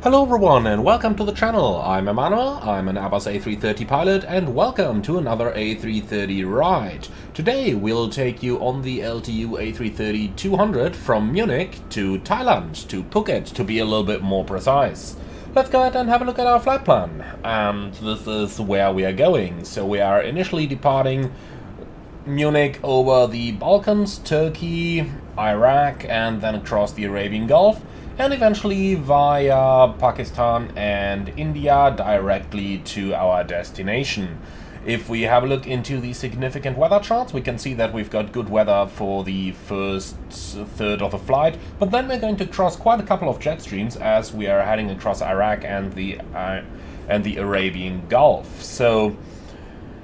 Hello everyone and welcome to the channel. I'm Emmanuel, I'm an Airbus A330 pilot and welcome to another A330 ride. Today we'll take you on the LTU A330-200 from Munich to Thailand, to Phuket to be a little bit more precise. Let's go ahead and have a look at our flight plan. And this is where we are going. So we are initially departing Munich over the Balkans, Turkey, Iraq and then across the Arabian Gulf. And eventually via Pakistan and India directly to our destination. If we have a look into the significant weather charts, we can see that we've got good weather for the first third of the flight, but then we're going to cross quite a couple of jet streams as we are heading across Iraq and the Arabian Gulf. So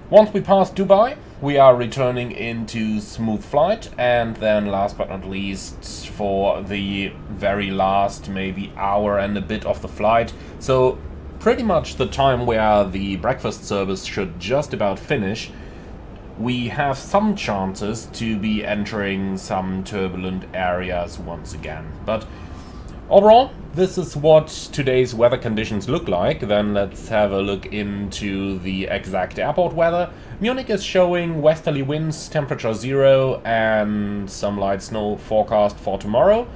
once we pass Dubai, we are returning into smooth flight, and then last but not least, for the very last maybe hour and a bit of the flight, so pretty much the time where the breakfast service should just about finish, we have some chances to be entering some turbulent areas once again. But overall, this is what today's weather conditions look like. Then let's have a look into the exact airport weather. Munich is showing westerly winds, temperature 0 and some light snow forecast for tomorrow.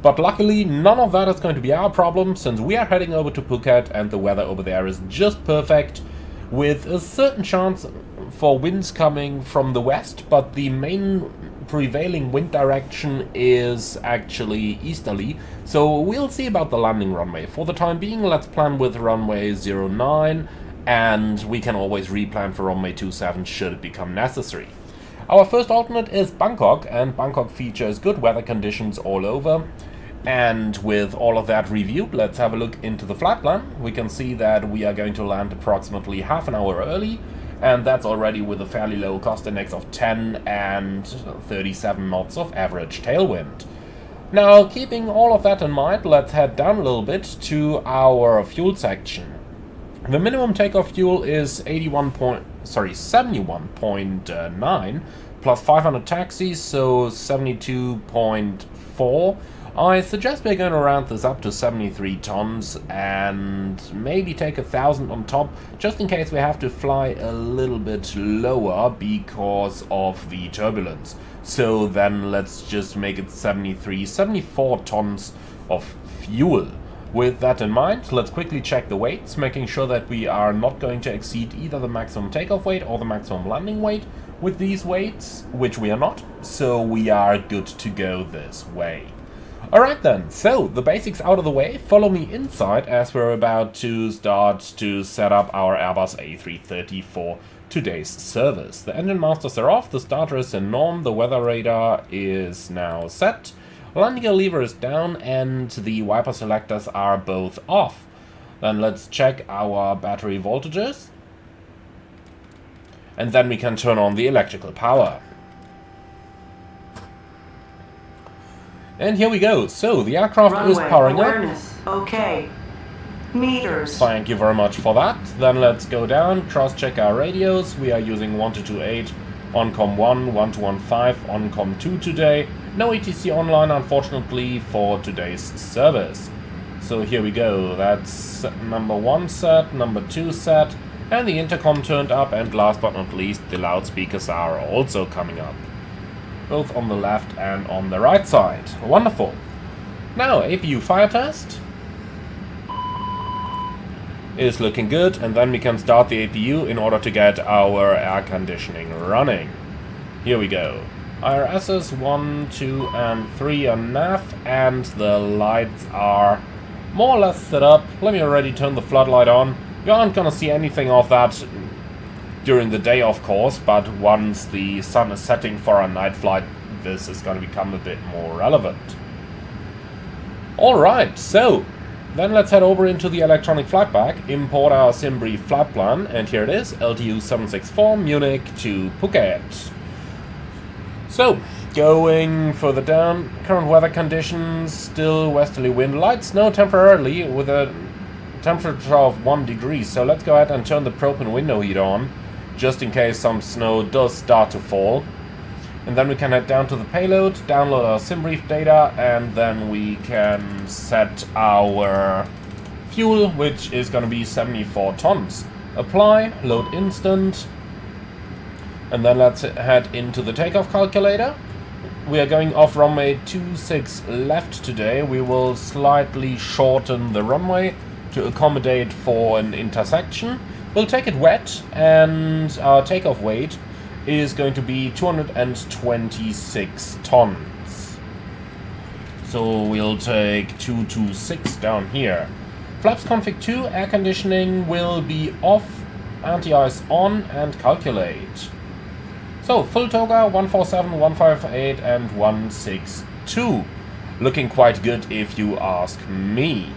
But luckily none of that is going to be our problem, since we are heading over to Phuket and the weather over there is just perfect, with a certain chance for winds coming from the west, but the main prevailing wind direction is actually easterly, so we'll see about the landing runway. For the time being, let's plan with runway 09, and we can always replan for runway 27 should it become necessary. Our first alternate is Bangkok, and Bangkok features good weather conditions all over. And with all of that reviewed, let's have a look into the flight plan. We can see that we are going to land approximately half an hour early, and that's already with a fairly low cost index of 10 and 37 knots of average tailwind. Now, keeping all of that in mind, let's head down a little bit to our fuel section. The minimum takeoff fuel is 71.9 plus 500 taxis, so 72.4. I suggest we're going to round this up to 73 tons and maybe take 1,000 on top, just in case we have to fly a little bit lower because of the turbulence. So then let's just make it 74 tons of fuel. With that in mind, let's quickly check the weights, making sure that we are not going to exceed either the maximum takeoff weight or the maximum landing weight with these weights, which we are not, so we are good to go this way. Alright then, so the basics out of the way, follow me inside as we're about to start to set up our Airbus A330 for today's service. The engine masters are off, the starter is in norm, the weather radar is now set, landing gear lever is down and the wiper selectors are both off. Then let's check our battery voltages and then we can turn on the electrical power. And here we go. So the aircraft runway is powering awareness. Up. Okay. Meters. Thank you very much for that. Then let's go down, cross-check our radios. We are using 1228 on COM 1, 1215 on COM 2 today. No ETC online, unfortunately, for today's service. So here we go. That's number 1 set, number 2 set, and the intercom turned up, and last but not least, the loudspeakers are also coming up, both on the left and on the right side. Wonderful. Now, APU fire test is looking good, and then we can start the APU in order to get our air conditioning running. Here we go. IRSs 1, 2, and 3 on nav, and the lights are more or less set up. Let me already turn the floodlight on. You aren't gonna see anything of that during the day, of course, but once the sun is setting for a night flight, this is going to become a bit more relevant. Alright, so then let's head over into the electronic flight bag, import our SimBrief flight plan, and here it is, LTU 764 Munich to Phuket. So, going further down, current weather conditions, still westerly wind, light snow temporarily with a temperature of 1 degree, so let's go ahead and turn the propane window heater on, just in case some snow does start to fall. And then we can head down to the payload, download our SimBrief data, and then we can set our fuel, which is going to be 74 tons. Apply, load instant, and then let's head into the takeoff calculator. We are going off runway 26 left today. We will slightly shorten the runway to accommodate for an intersection. We'll take it wet, and our takeoff weight is going to be 226 tons. So we'll take 226 down here. Flaps config 2, air conditioning will be off, anti-ice on, and calculate. So, full toga, 147, 158, and 162. Looking quite good if you ask me.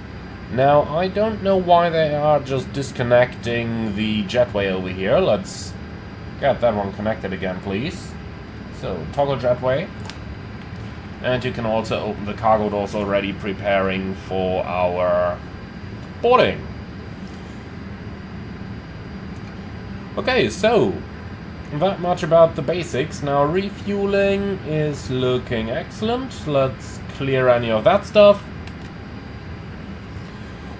Now, I don't know why they are just disconnecting the jetway over here. Let's get that one connected again, please. So, toggle jetway. And you can also open the cargo doors already, preparing for our boarding. Okay, so that much about the basics. Now refueling is looking excellent. Let's clear any of that stuff.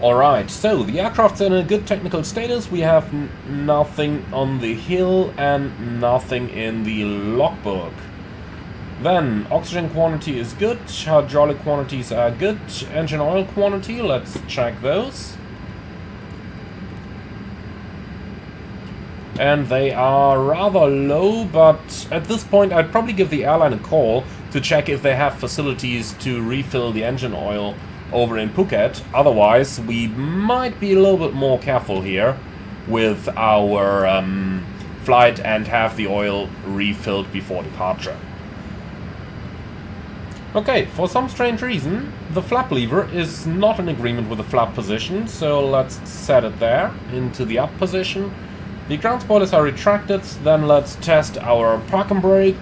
Alright, so the aircraft's in a good technical status. We have nothing on the hill and nothing in the logbook. Then oxygen quantity is good, hydraulic quantities are good, engine oil quantity, let's check those. And they are rather low, but at this point I'd probably give the airline a call to check if they have facilities to refill the engine oil over in Phuket. Otherwise, we might be a little bit more careful here with our flight and have the oil refilled before departure. Okay, for some strange reason, the flap lever is not in agreement with the flap position, so let's set it there into the up position. The ground spoilers are retracted, then let's test our park and brake.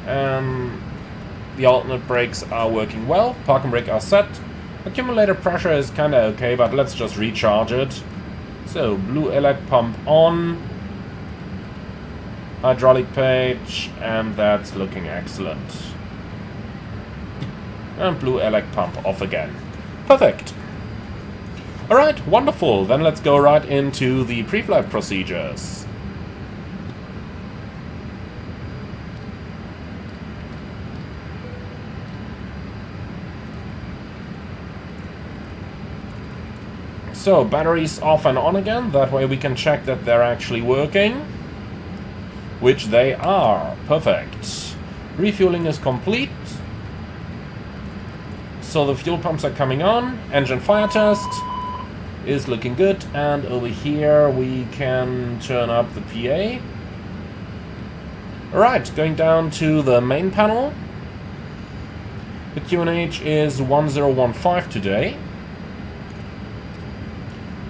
The alternate brakes are working well, park and brake are set. Accumulator pressure is kinda okay, but let's just recharge it. So, blue elect pump on. Hydraulic page, and that's looking excellent. And blue elect pump off again. Perfect! Alright, wonderful. Then let's go right into the pre-flight procedures. So, batteries off and on again. That way we can check that they're actually working. Which they are. Perfect. Refueling is complete. So the fuel pumps are coming on. Engine fire test is looking good, and over here we can turn up the PA. Alright, going down to the main panel. The QNH is 1015 today.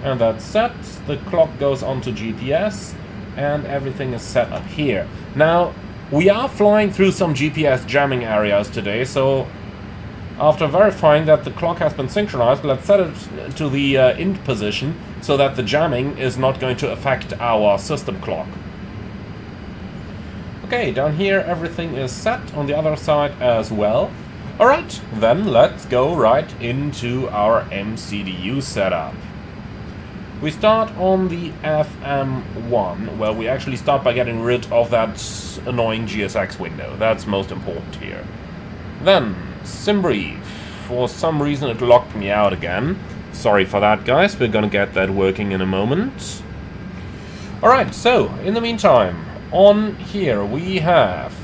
And that's set. The clock goes onto GPS, and everything is set up here. Now, we are flying through some GPS jamming areas today, so after verifying that the clock has been synchronized, let's set it to the int position so that the jamming is not going to affect our system clock. Okay, down here everything is set, on the other side as well. Alright, then let's go right into our MCDU setup. We start on the FM1, where we actually start by getting rid of that annoying GSX window. That's most important here. Then, SimBrief. For some reason it locked me out again. Sorry for that, guys. We're gonna get that working in a moment. Alright, so, in the meantime, on here we have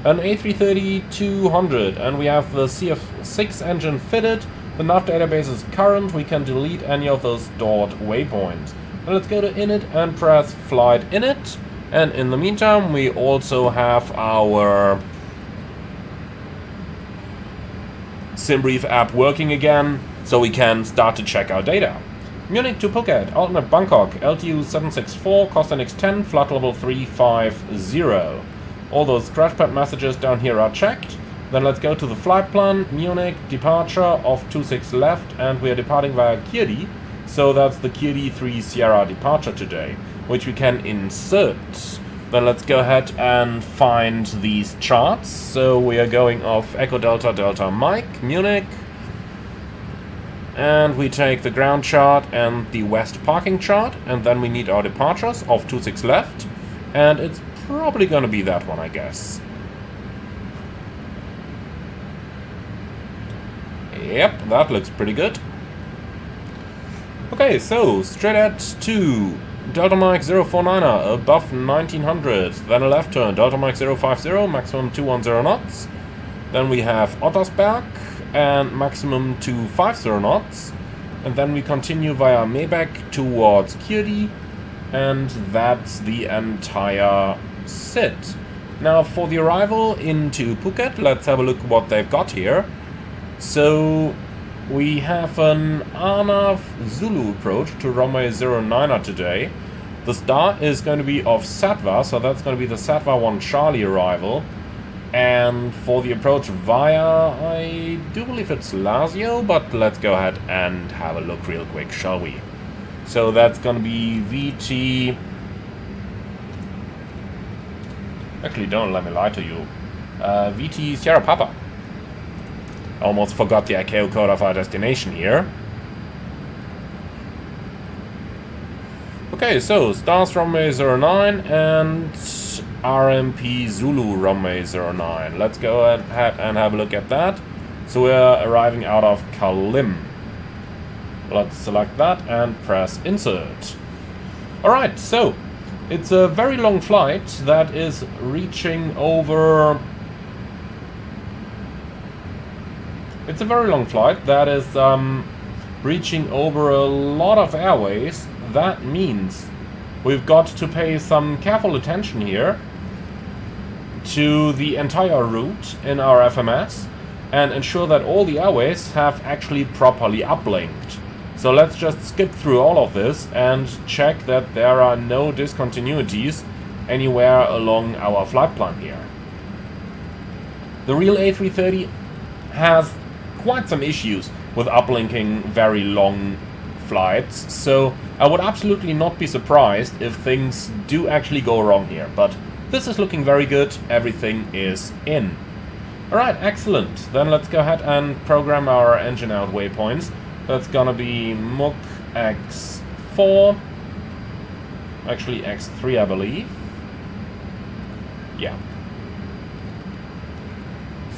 an A330-200, and we have the CF6 engine fitted. The nav database is current. We can delete any of those stored waypoints. Now let's go to init and press flight init. And in the meantime, we also have our SimBrief app working again, so we can start to check our data. Munich to Phuket, alternate Bangkok, LTU 764, cost NX10, flight level 350. All those crashpad messages down here are checked. Then let's go to the flight plan, Munich, departure of 26 left, and we are departing via Kirdi, so that's the Kirdi 3 Sierra departure today, which we can insert. Then let's go ahead and find these charts. So we are going off Echo Delta Delta Mike, Munich, and we take the ground chart and the west parking chart, and then we need our departures of 26 left, and it's probably going to be that one, I guess. Yep, that looks pretty good. Okay, so straight at 2, Delta Mike 049er above 1900, then a left turn, Delta Mike 050, maximum 210 knots. Then we have Ottersberg and maximum 250 knots. And then we continue via Maybach towards Kirdi, and that's the entire sit. Now for the arrival into Phuket, let's have a look what they've got here. So we have an Arnav Zulu approach to runway 09er today. The start is going to be off Satva, so that's going to be the Satva 1 Charlie arrival. And for the approach via, I do believe it's Lazio, but let's go ahead and have a look real quick, shall we? So that's going to be VT... Actually, don't let me lie to you. VT Sierra Papa. Almost forgot the ICAO code of our destination here. Okay, so stars runway 09 and RMP Zulu runway 09. Let's go ahead and have a look at that. So we're arriving out of Kalim. Let's select that and press insert. Alright, so it's a very long flight that is reaching over... It's a very long flight that is reaching over a lot of airways. That means we've got to pay some careful attention here to the entire route in our FMS and ensure that all the airways have actually properly uplinked. So let's just skip through all of this and check that there are no discontinuities anywhere along our flight plan here. The real A330 has quite some issues with uplinking very long flights, so I would absolutely not be surprised if things do actually go wrong here, but this is looking very good, everything is in. Alright, excellent, then let's go ahead and program our engine out waypoints. That's gonna be Muk X4, actually X3 I believe, yeah.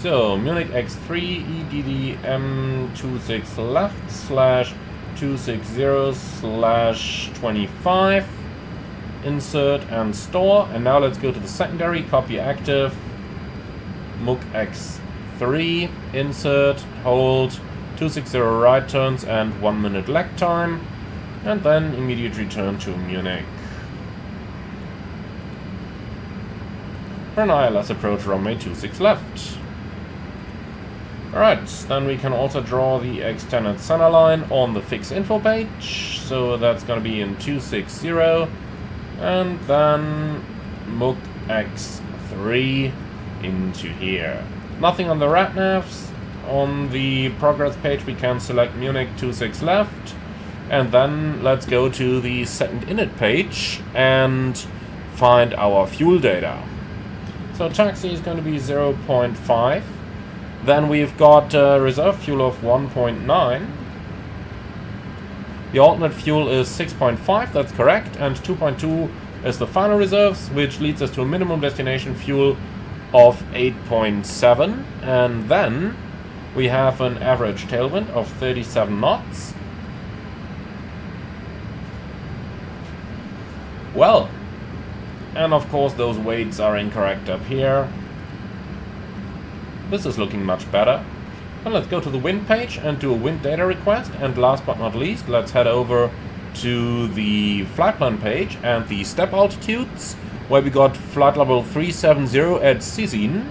So, Munich X3 EDDM26 left slash 260/25, insert and store, and now let's go to the secondary, copy active, Muk X3, insert, hold, 260 right turns and 1 minute lag time, and then immediate return to Munich. For an ILS approach runway 26 left. Alright, then we can also draw the extended centerline on the fix info page. So that's going to be in 260, and then Muk X3 into here. Nothing on the RATNAVs. On the progress page we can select Munich 26 left, and then let's go to the second init page and find our fuel data. So taxi is going to be 0.5. Then we've got reserve fuel of 1.9. The alternate fuel is 6.5, that's correct, and 2.2 is the final reserves, which leads us to a minimum destination fuel of 8.7. And then we have an average tailwind of 37 knots. Well, and of course those weights are incorrect up here. This is looking much better. And let's go to the wind page and do a wind data request. And last but not least, let's head over to the flight plan page and the step altitudes, where we got flight level 370 at Sizin.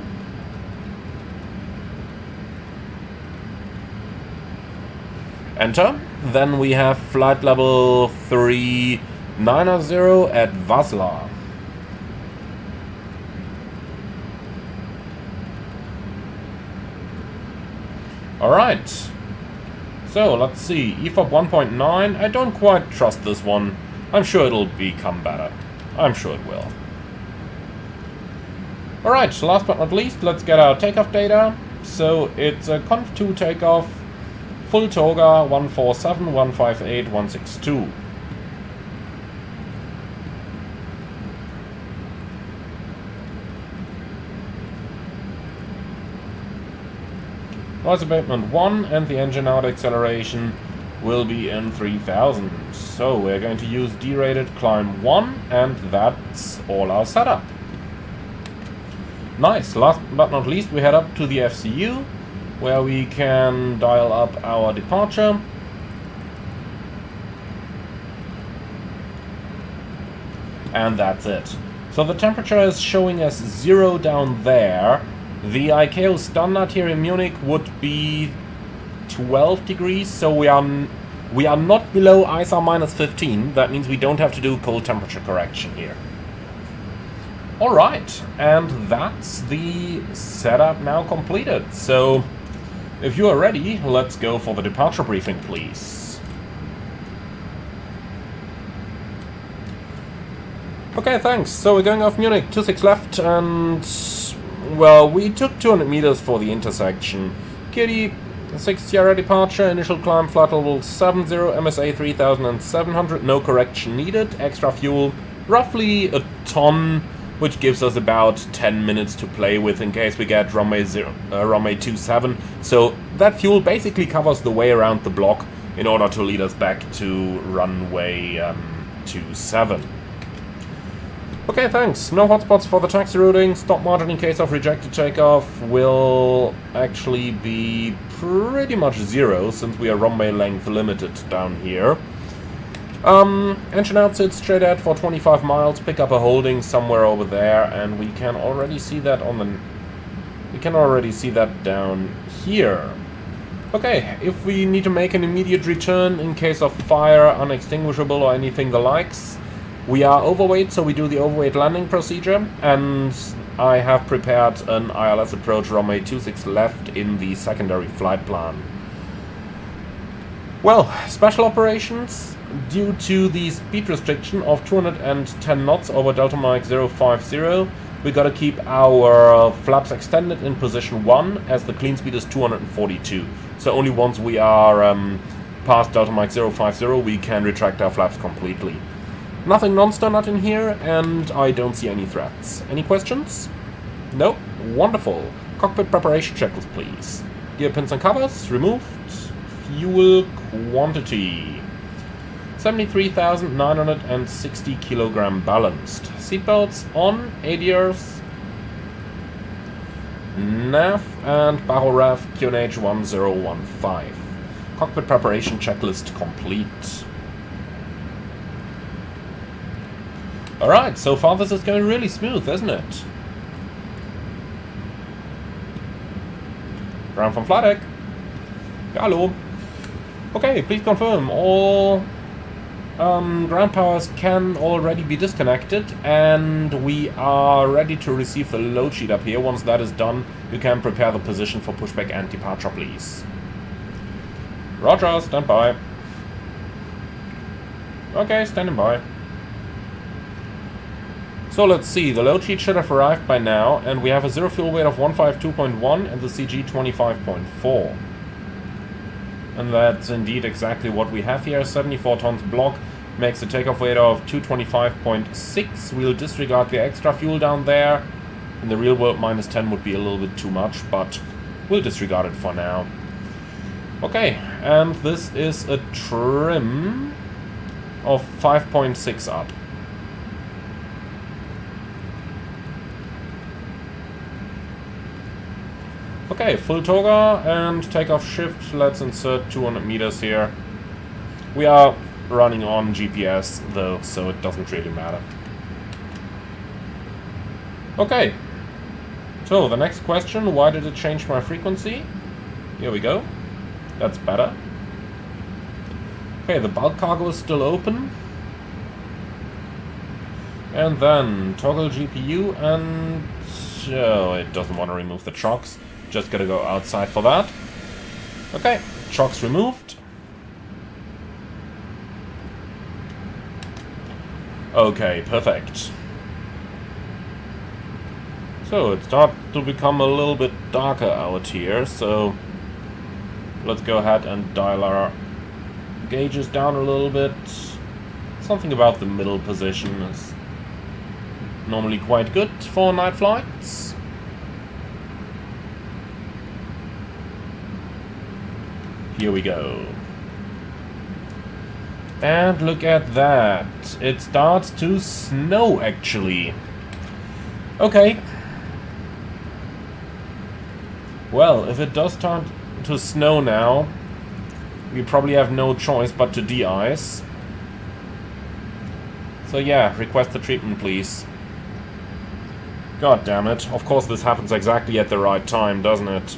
Enter. Then we have flight level 390 at Vasla. Alright, so let's see, EFOP 1.9, I don't quite trust this one. I'm sure it'll become better. I'm sure it will. Alright, last but not least, let's get our takeoff data. So it's a conf2 takeoff Full toga 147, 158, 162. Noise abatement 1, and the engine out acceleration will be in 3000. So we're going to use derated climb 1, and that's all our setup. Nice. Last but not least, we head up to the FCU, where we can dial up our departure. And that's it. So the temperature is showing us 0 down there. The ICAO standard here in Munich would be 12 degrees, so we are not below ISA minus 15. That means we don't have to do cold temperature correction here. Alright, and that's the setup now completed. So, if you are ready, let's go for the departure briefing, please. Okay, thanks. So we're going off Munich, 26 left, and well, we took 200 meters for the intersection. Kitty, 6 Sierra departure, initial climb, flight level 70, MSA 3700, no correction needed, extra fuel, roughly a ton, which gives us about 10 minutes to play with in case we get runway 27. So that fuel basically covers the way around the block in order to lead us back to runway 27. Okay, thanks. No hotspots for the taxi routing. Stop margin in case of rejected takeoff will actually be pretty much 0 since we are runway length limited down here. Engine out sits straight ahead for 25 miles. Pick up a holding somewhere over there, and we can already see that on the. We can already see that down here. Okay, if we need to make an immediate return in case of fire, unextinguishable, or anything the likes. We are overweight, so we do the overweight landing procedure, and I have prepared an ILS approach runway 26 left in the secondary flight plan. Well, special operations. Due to the speed restriction of 210 knots over Delta Mike 050, we gotta keep our flaps extended in position 1, as the clean speed is 242. So only once we are past Delta Mike 050 we can retract our flaps completely. Nothing non-standard in here, and I don't see any threats. Any questions? Nope. Wonderful. Cockpit preparation checklist, please. Gear pins and covers removed. Fuel quantity 73,960 kilogram balanced. Seatbelts on, ADRs, nav, and barrel rev QNH 1015. Cockpit preparation checklist complete. Alright, so far this is going really smooth, isn't it? Ground from flight deck. Hello. Okay, please confirm all ground powers can already be disconnected, and we are ready to receive the load sheet up here. Once that is done, you can prepare the position for pushback and departure, please. Roger, stand by. Okay, standing by. So let's see, the load sheet should have arrived by now, and we have a zero fuel weight of 152.1 and the CG 25.4. And that's indeed exactly what we have here. 74 tons block makes a takeoff weight of 225.6. We'll disregard the extra fuel down there. In the real world, minus 10 would be a little bit too much, but we'll disregard it for now. Okay, and this is a trim of 5.6 up. Okay, full toga and takeoff shift. Let's insert 200 meters here. We are running on GPS though, so it doesn't really matter. Okay, so the next question, why did it change my frequency? Here we go. That's better. Okay, the bulk cargo is still open. And then toggle GPU, and oh, it doesn't want to remove the chocks. Just gotta go outside for that. Okay, chocks removed. Okay, perfect. So it starts to become a little bit darker out here, so Let's go ahead and dial our gauges down a little bit. Something about the middle position is normally quite good for night flights. Here we go. And look at that. It starts to snow, actually. Okay. Well, if it does start to snow now, we probably have no choice but to de-ice. So yeah, request the treatment, please. God damn it. Of course this happens exactly at the right time, doesn't it?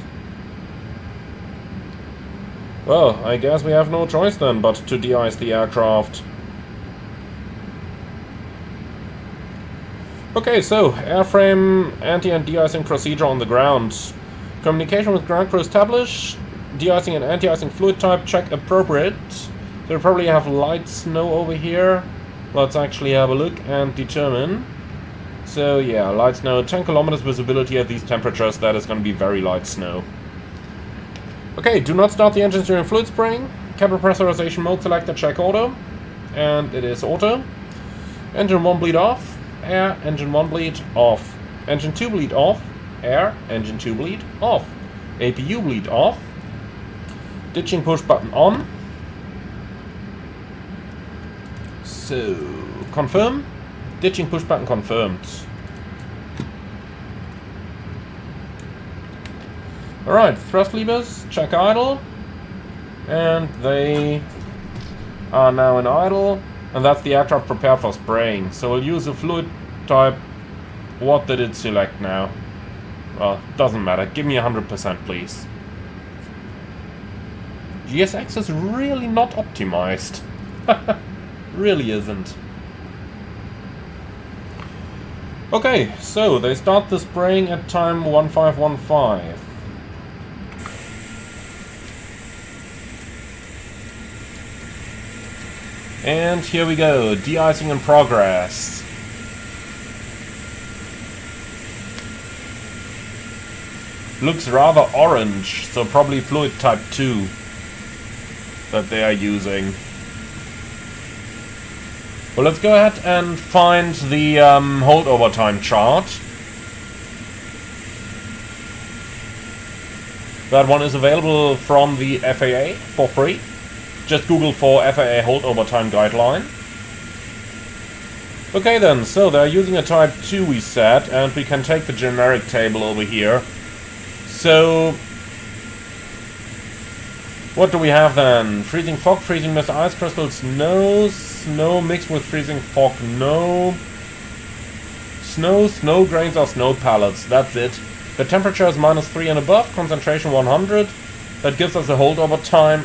Well, I guess we have no choice then but to de-ice the aircraft. Okay, so airframe anti and de-icing procedure on the ground. Communication with ground crew established. De-icing and anti-icing fluid type check appropriate. So we probably have light snow over here. Let's actually have a look and determine. So yeah, light snow, 10 kilometers visibility at these temperatures. That is going to be very light snow. Okay, do not start the engines during fluid spraying. Cabin pressurization mode selected, check auto. And it is auto. Engine 1 bleed off. Air, engine 1 bleed off. Engine 2 bleed off. Air, engine 2 bleed off. APU bleed off. Ditching push button on. So, confirm. Ditching push button confirmed. Alright, thrust levers, check idle. And they are now in idle. And that's the aircraft prepared for spraying. So we'll use a fluid type. What did it select now? Well, doesn't matter. Give me 100%, please. GSX is really not optimized. Really isn't. Okay, so they start the spraying at time 1515. And here we go, de-icing in progress. Looks rather orange, so probably fluid type 2 that they are using. Well, let's go ahead and find the holdover time chart. That one is available from the FAA for free. Just Google for FAA holdover time guideline. Okay then, so they're using a type 2 we said, and we can take the generic table over here. So, what do we have then? Freezing fog, freezing mist, ice crystals, no. Snow mixed with freezing fog, no. Snow, snow grains or snow pellets, that's it. The temperature is -3 and above, concentration 100. That gives us a holdover time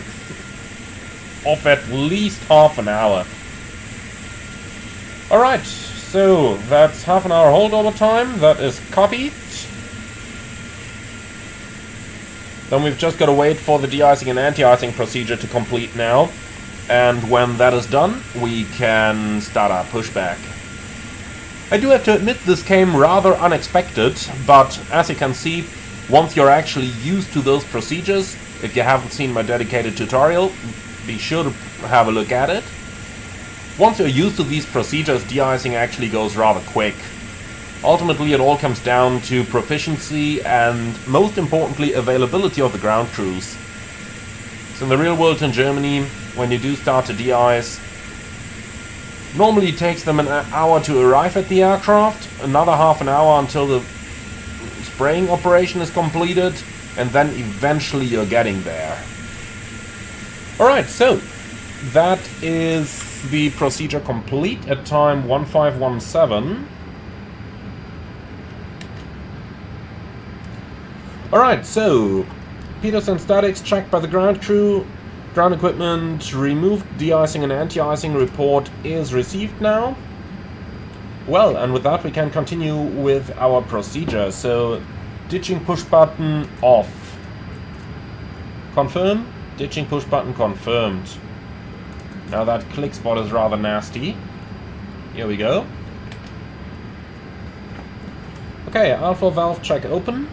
of at least half an hour. Alright, so that's half an hour holdover time, that is copied. Then we've just got to wait for the de-icing and anti-icing procedure to complete now. And when that is done, we can start our pushback. I do have to admit this came rather unexpected, but as you can see, once you're actually used to those procedures, if you haven't seen my dedicated tutorial, be sure to have a look at it. Once you're used to these procedures, de-icing actually goes rather quick. Ultimately, it all comes down to proficiency and, most importantly, availability of the ground crews. So in the real world in Germany, when you do start to de-ice, normally it takes them an hour to arrive at the aircraft, another half an hour until the spraying operation is completed, and then eventually you're getting there. Alright, so that is the procedure complete at time 1517. Alright, so Peters and statics checked by the ground crew. Ground equipment removed. De-icing and anti-icing report is received now. Well, and with that we can continue with our procedure. So, ditching push button off. Confirm. Ditching push button confirmed. Now that click spot is rather nasty. Here we go. Okay, alpha valve check open.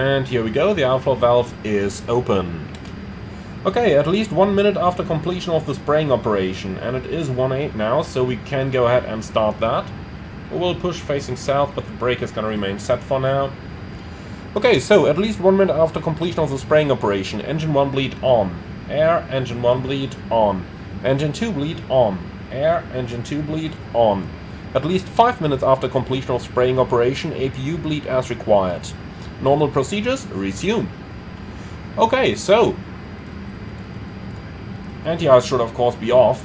And here we go, the outflow valve is open. Okay, at least 1 minute after completion of the spraying operation, and it is 1.8 now, so we can go ahead and start that. We will push facing south, but the brake is going to remain set for now. Okay, so at least 1 minute after completion of the spraying operation, engine 1 bleed on, air, engine 1 bleed on, engine 2 bleed on, air, engine 2 bleed on. At least 5 minutes after completion of spraying operation, APU bleed as required. Normal procedures, resume. Okay, so anti-ice should of course be off.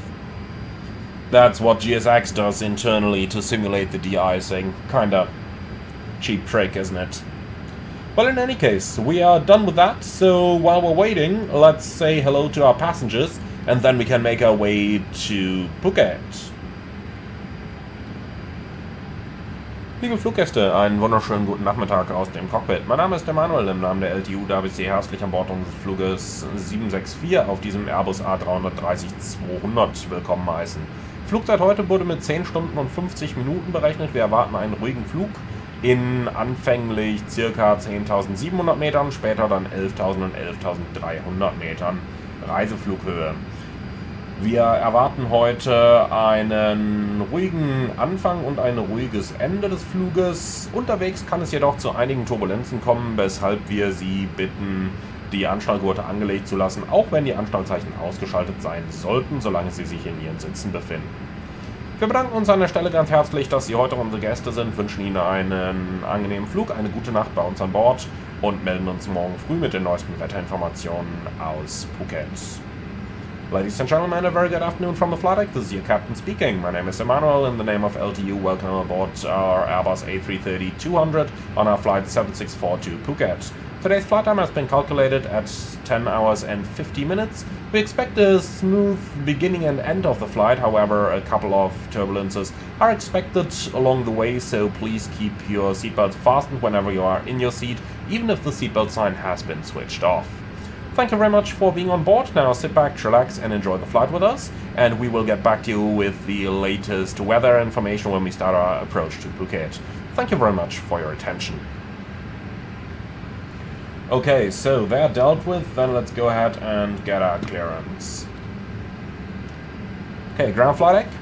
That's what GSX does internally to simulate the de-icing. Kinda cheap trick, isn't it? Well, in any case, we are done with that, so while we're waiting, let's say hello to our passengers, and then we can make our way to Phuket. Liebe Fluggäste, einen wunderschönen guten Nachmittag aus dem Cockpit. Mein Name ist Emanuel, im Namen der LTU darf ich Sie herzlich an Bord unseres Fluges 764 auf diesem Airbus A330-200 willkommen heißen. Flugzeit heute wurde mit 10 Stunden und 50 Minuten berechnet. Wir erwarten einen ruhigen Flug in anfänglich ca. 10.700 Metern, später dann 11.000 und 11.300 Metern Reiseflughöhe. Wir erwarten heute einen ruhigen Anfang und ein ruhiges Ende des Fluges. Unterwegs kann es jedoch zu einigen Turbulenzen kommen, weshalb wir Sie bitten, die Anschnallgurte angelegt zu lassen, auch wenn die Anschnallzeichen ausgeschaltet sein sollten, solange Sie sich in Ihren Sitzen befinden. Wir bedanken uns an der Stelle ganz herzlich, dass Sie heute unsere Gäste sind, wünschen Ihnen einen angenehmen Flug, eine gute Nacht bei uns an Bord und melden uns morgen früh mit den neuesten Wetterinformationen aus Phuket. Ladies and gentlemen, a very good afternoon from the flight deck. This is your captain speaking. My name is Emanuel. In the name of LTU, welcome aboard our Airbus A330-200 on our flight 764 to Phuket. Today's flight time has been calculated at 10 hours and 50 minutes. We expect a smooth beginning and end of the flight, however, a couple of turbulences are expected along the way, so please keep your seatbelts fastened whenever you are in your seat, even if the seatbelt sign has been switched off. Thank you very much for being on board. Now sit back, relax, and enjoy the flight with us, and we will get back to you with the latest weather information when we start our approach to Phuket. Thank you very much for your attention. Okay, so they're dealt with, then let's go ahead and get our clearance. Okay, ground flight deck,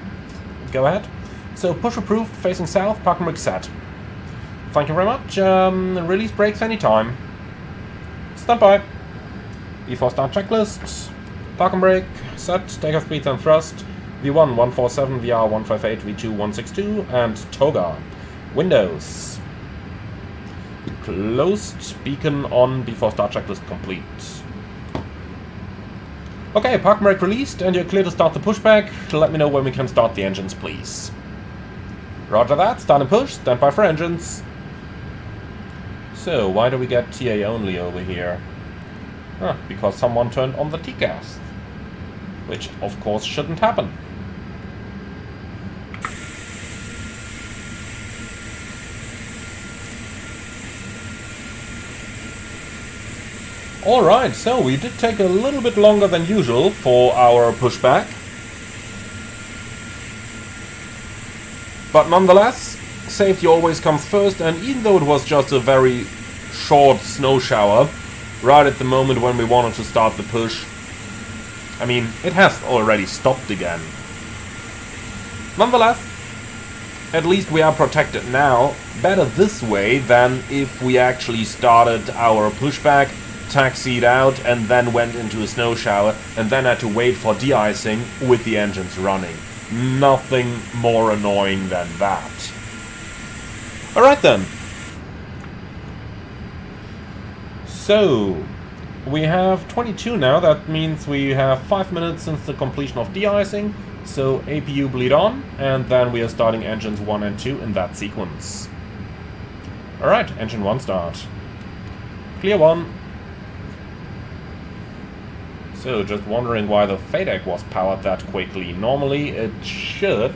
go ahead. So push approved, facing south, parking brake set. Thank you very much, release brakes anytime. Stand by. Before start checklist, parking brake, set, takeoff speed and thrust, V1 147, VR 158, V2 162, and toga. Windows. Closed, beacon on, before start checklist complete. Okay, parking brake released, and you're clear to start the pushback. Let me know when we can start the engines, please. Roger that, start and push, stand by for engines. So, why do we get TA only over here? Because someone turned on the T-gas, which of course shouldn't happen. Alright, so we did take a little bit longer than usual for our pushback. But nonetheless, safety always comes first, and even though it was just a very short snow shower, right at the moment when we wanted to start the push, I mean, it has already stopped again. Nonetheless, at least we are protected now. Better this way than if we actually started our pushback, taxied out, and then went into a snow shower, and then had to wait for de-icing with the engines running. Nothing more annoying than that. Alright then. So, we have 22 now, that means we have 5 minutes since the completion of de-icing, so APU bleed on, and then we are starting engines 1 and 2 in that sequence. Alright, engine 1 start. Clear 1. So, just wondering why the FADEC was powered that quickly. Normally it should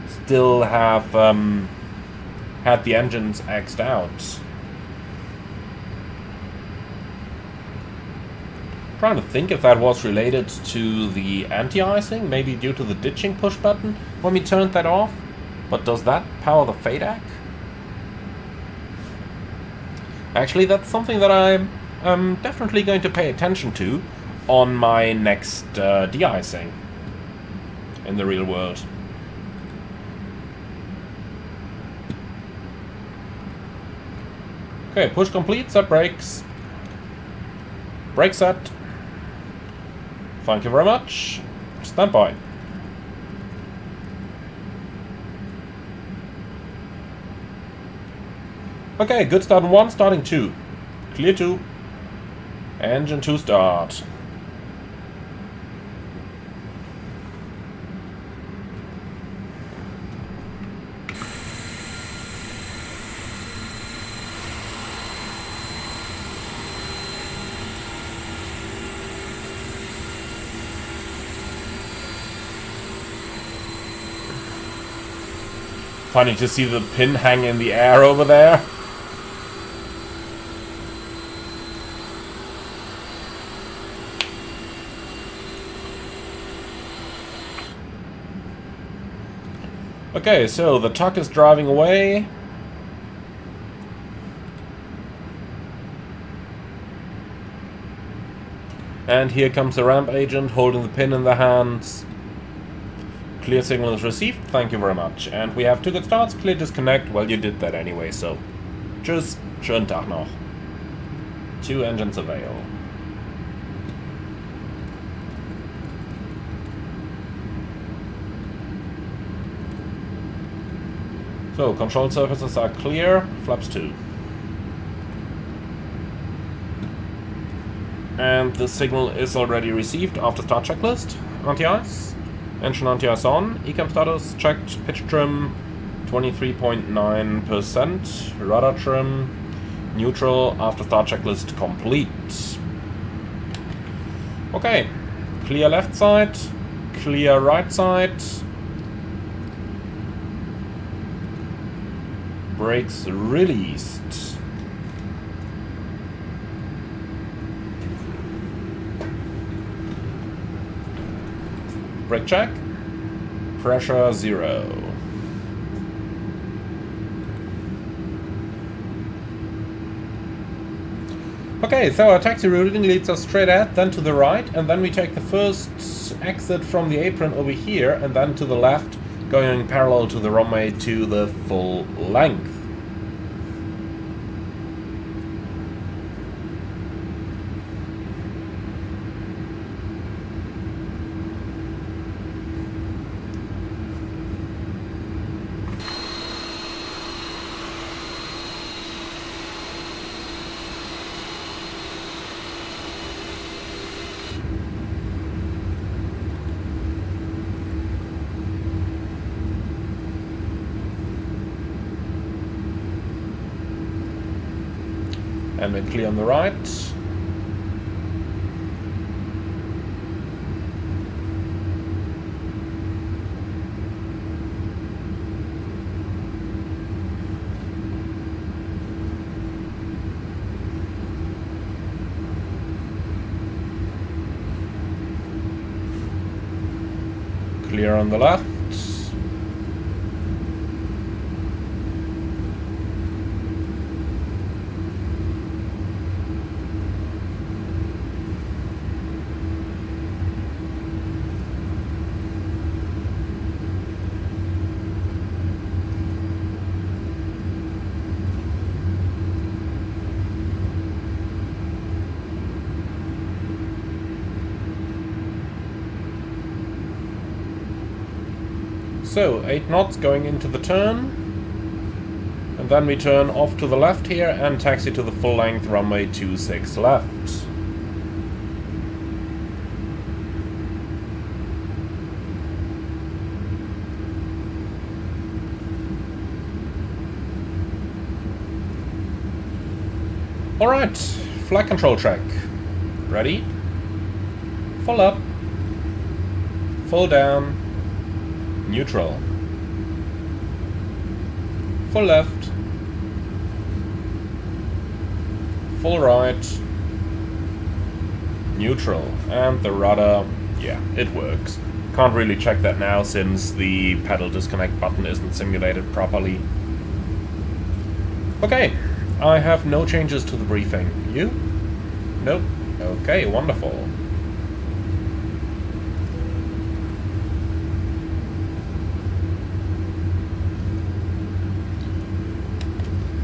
still have had the engines X'd out. Trying to think if that was related to the anti-icing, maybe due to the ditching push button when we turned that off. But does that power the FADEC? Actually, that's something that I'm definitely going to pay attention to on my next de-icing in the real world. Okay, push complete, set brakes. Brake set. Thank you very much. Stand by. Okay, good start in 1, starting 2. Clear 2. Engine 2 start. Funny to see the pin hang in the air over there. Okay, so the truck is driving away. And here comes the ramp agent holding the pin in their hands. Clear signal is received, thank you very much. And we have 2 good starts, clear disconnect. Well, you did that anyway, so tschüss, schönen Tag noch. 2 engines avail. So, control surfaces are clear, flaps 2. And the signal is already received after start checklist. Anti-ice. Engine anti-ice on. ECAM status checked. Pitch trim 23.9%. Rudder trim neutral. After start checklist complete. Okay. Clear left side. Clear right side. Brakes released. Brake check. Pressure 0. Okay, so our taxi routing leads us straight ahead, then to the right, and then we take the first exit from the apron over here, and then to the left, going parallel to the runway to the full length. And we're clear on the right. Clear on the left. So, 8 knots going into the turn, and then we turn off to the left here and taxi to the full length runway 26 left. Alright, flight control track. Ready? Full up, full down, neutral, full left, full right, neutral, and the rudder, yeah, it works. Can't really check that now since the pedal disconnect button isn't simulated properly. Okay, I have no changes to the briefing. You? Nope. Okay, wonderful.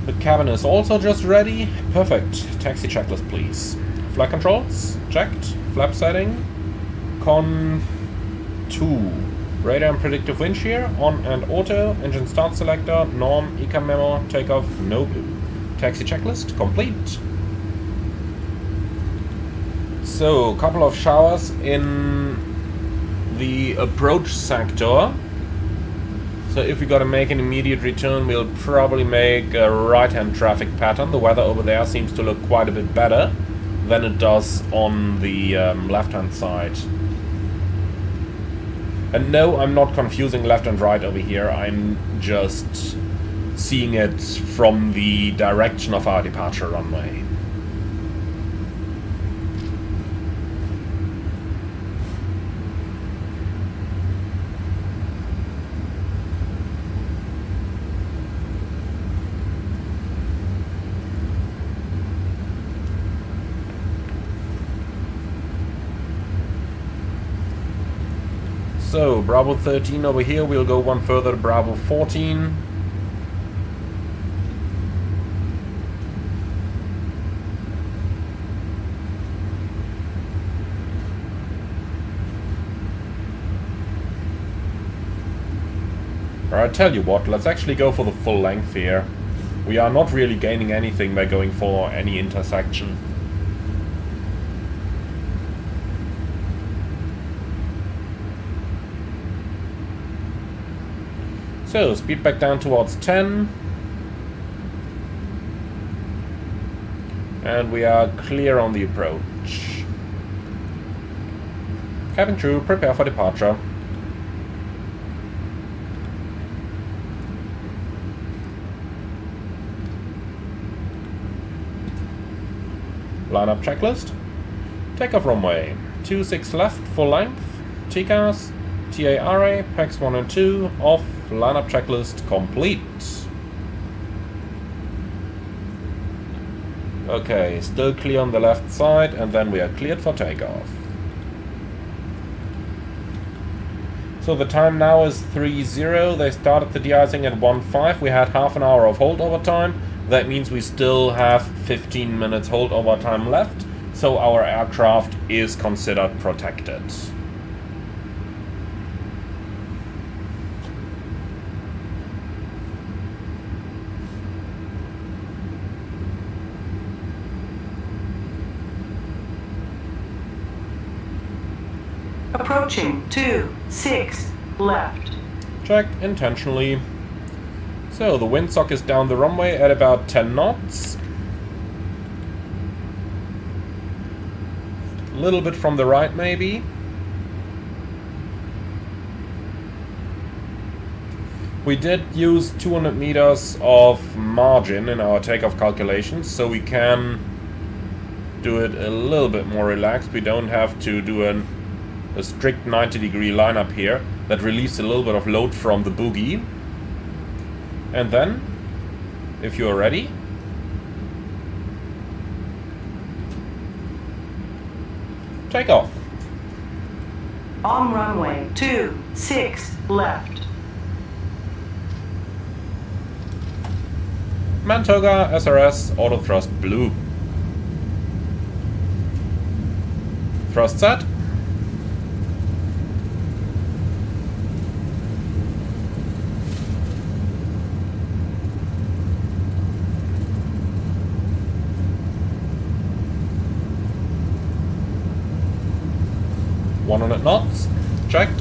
The cabin is also just ready. Perfect. Taxi checklist, please. Flight controls, checked. Flap setting. Conf 2. Radar and predictive wind shear, on and auto. Engine start selector, norm, ECAM memo, takeoff, no blue. Taxi checklist, complete. So, a couple of showers in the approach sector. So if we gotta make an immediate return, we'll probably make a right-hand traffic pattern. The weather over there seems to look quite a bit better than it does on the left-hand side. And no, I'm not confusing left and right over here. I'm just seeing it from the direction of our departure runway. So, Bravo 13 over here, we'll go one further to Bravo 14. Alright, tell you what, let's actually go for the full length here. We are not really gaining anything by going for any intersection. So, speed back down towards 10. And we are clear on the approach. Cabin crew, prepare for departure. Lineup checklist. Takeoff runway. 26 left, full length. TCAS, TARA, PAX 1 and 2, off. Lineup checklist complete. Okay, still clear on the left side, and then we are cleared for takeoff. So the time now is 3:0. They started the de-icing at 1:05. We had half an hour of holdover time. That means we still have 15 minutes holdover time left, so our aircraft is considered protected. Approaching 26 left. Checked intentionally. So the windsock is down the runway at about 10 knots. A little bit from the right maybe. We did use 200 meters of margin in our takeoff calculations, so we can do it a little bit more relaxed. We don't have to do a strict 90-degree lineup here. That relieves a little bit of load from the boogie. And then, if you are ready, take off. On runway 26 left. Mantoga SRS auto thrust blue. Thrust set. .100 knots, checked.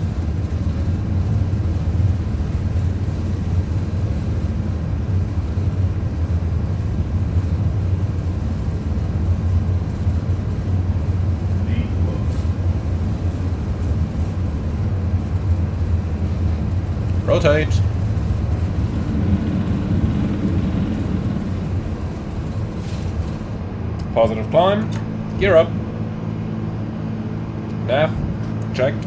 Rotate. Positive climb. Gear up. Nav. Checked.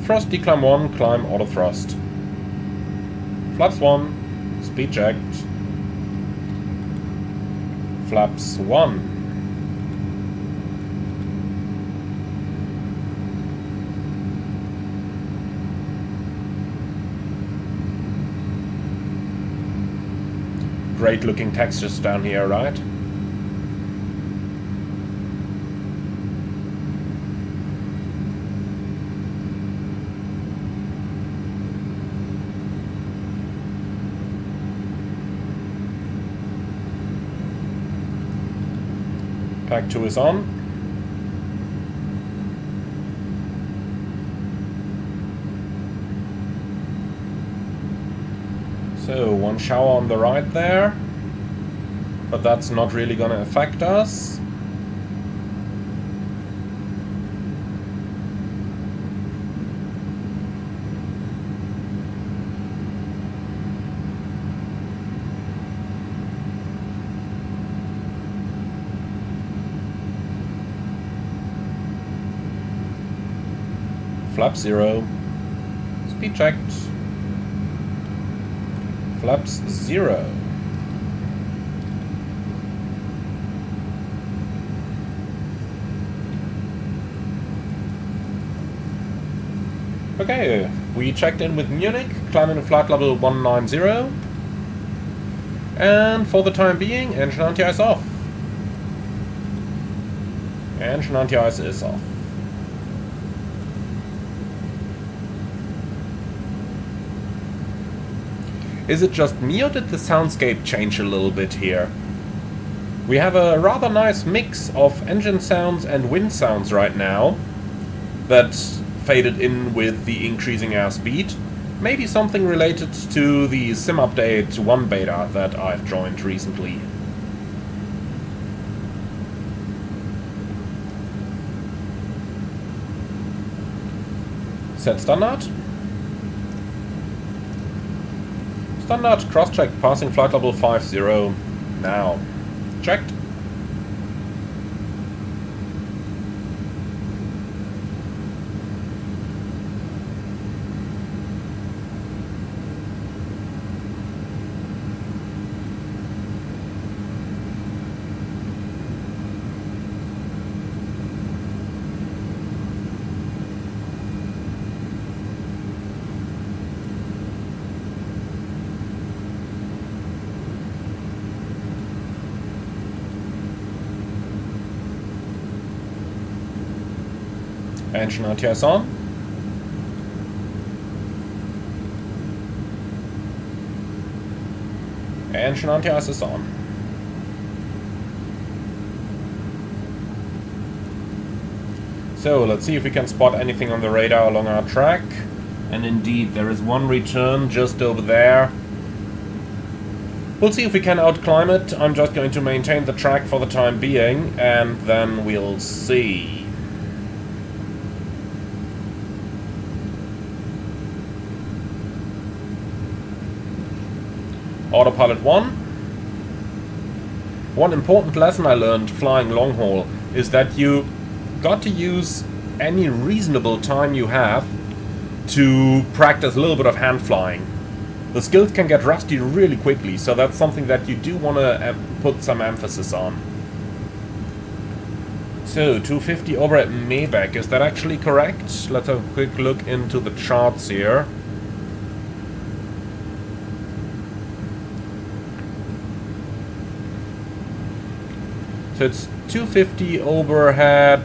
Thrust decline 1, climb auto thrust. Flaps 1, speed checked. Flaps 1. Great looking textures down here, right? Pack 2 is on. So, one shower on the right there, but that's not really gonna affect us. Flap 0. Speed checked. Flaps 0. Okay, we checked in with Munich, climbing to flight level 190. And for the time being, engine anti-ice off. Engine anti-ice is off. Is it just me, or did the soundscape change a little bit here? We have a rather nice mix of engine sounds and wind sounds right now that faded in with the increasing airspeed. Maybe something related to the sim update 1 beta that I've joined recently. Set standard. Standard cross-check passing flight level 50 now. Checked. Engine anti-ice on. Engine anti-ice is on. So let's see if we can spot anything on the radar along our track. And indeed, there is one return just over there. We'll see if we can outclimb it. I'm just going to maintain the track for the time being, and then we'll see. Autopilot 1. One important lesson I learned flying long haul is that you got to use any reasonable time you have to practice a little bit of hand flying. The skills can get rusty really quickly, so that's something that you do want to put some emphasis on. So, 250 over at Maybach, is that actually correct? Let's have a quick look into the charts here. So it's 250 over at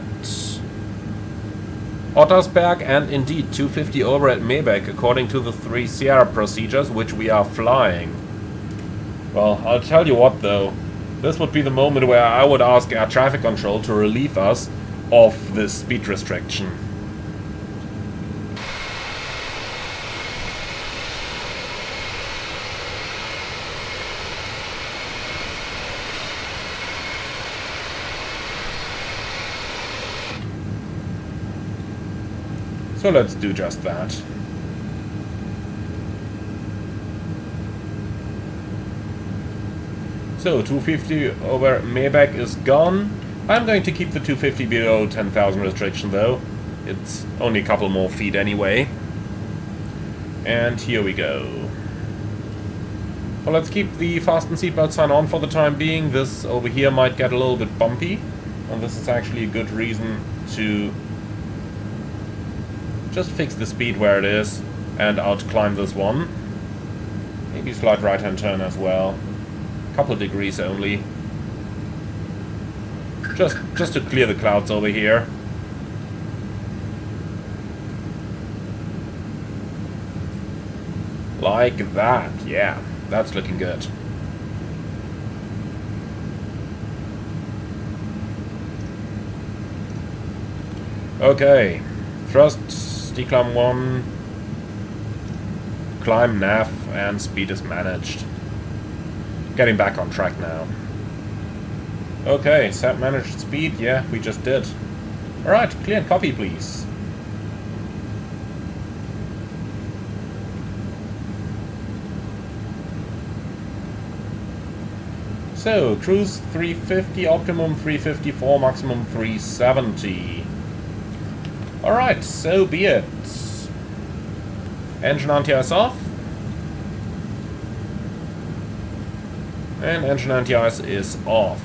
Ottersberg and indeed 250 over at Maybach according to the 3 Sierra procedures which we are flying. Well, I'll tell you what though, this would be the moment where I would ask air traffic control to relieve us of this speed restriction. So let's do just that. So 250 over Maybach is gone. I'm going to keep the 250 below 10,000 restriction though. It's only a couple more feet anyway. And here we go. Well, let's keep the fasten seatbelt sign on for the time being. This over here might get a little bit bumpy, and this is actually a good reason to just fix the speed where it is and outclimb this one. Maybe slight right-hand turn as well. Couple of degrees only. Just to clear the clouds over here. Like that, yeah. That's looking good. Okay. Thrust, declimb 1. Climb, nav, and speed is managed. Getting back on track now. Okay, set managed speed. Yeah, we just did. Alright, clear and copy, please. So, cruise 350, optimum 354, maximum 370. Alright, so be it. Engine anti-ice off. And engine anti-ice is off.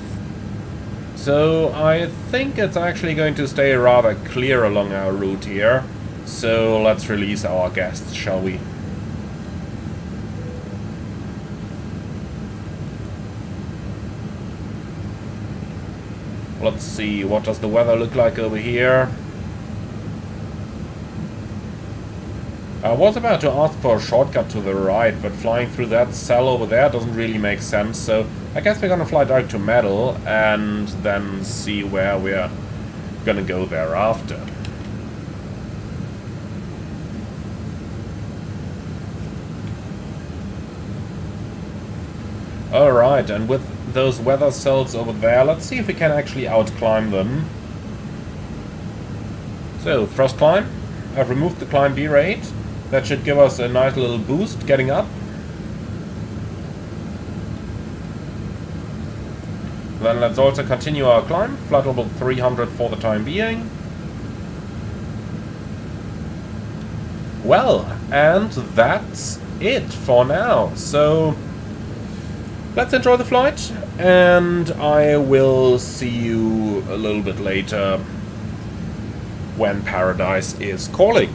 So, I think it's actually going to stay rather clear along our route here. So, let's release our guests, shall we? Let's see, what does the weather look like over here? I was about to ask for a shortcut to the right, but flying through that cell over there doesn't really make sense, so I guess we're gonna fly direct to Metal and then see where we're gonna go thereafter. Alright, and with those weather cells over there, let's see if we can actually outclimb them. So, thrust climb. I've removed the climb B rate. That should give us a nice little boost getting up. Then let's also continue our climb. Flight level 300 for the time being. Well, and that's it for now. So, let's enjoy the flight, and I will see you a little bit later when Paradise is calling.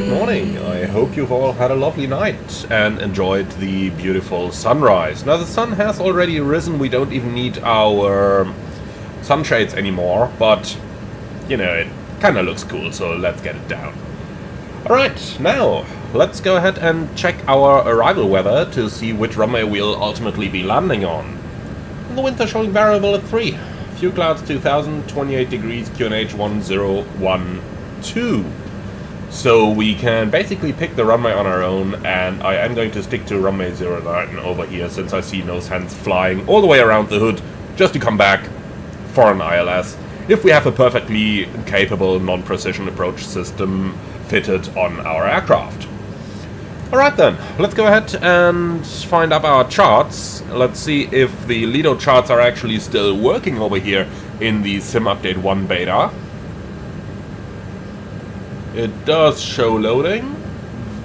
good morning. I hope you've all had a lovely night and enjoyed the beautiful sunrise. Now the sun has already risen, we don't even need our sunshades anymore, but you know, it kinda looks cool, so let's get it down. Alright, now let's go ahead and check our arrival weather to see which runway we'll ultimately be landing on. The wind is showing variable at 3. Few clouds 2000, 28 degrees, QNH 1012. So we can basically pick the runway on our own, and I am going to stick to runway 09 over here since I see no sense flying all the way around the hood just to come back for an ILS if we have a perfectly capable non-precision approach system fitted on our aircraft. Alright then, let's go ahead and find up our charts. Let's see if the Lido charts are actually still working over here in the Sim Update 1 beta. It does show loading,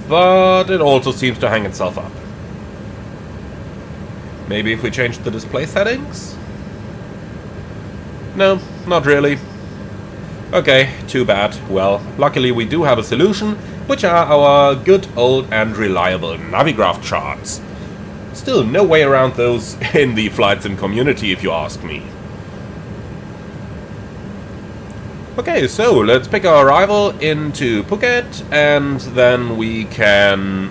but it also seems to hang itself up. Maybe if we change the display settings? No, not really. Okay, too bad. Well, luckily we do have a solution, which are our good old and reliable Navigraph charts. Still no way around those in the flight sim community, if you ask me. Okay, so let's pick our arrival into Phuket, and then we can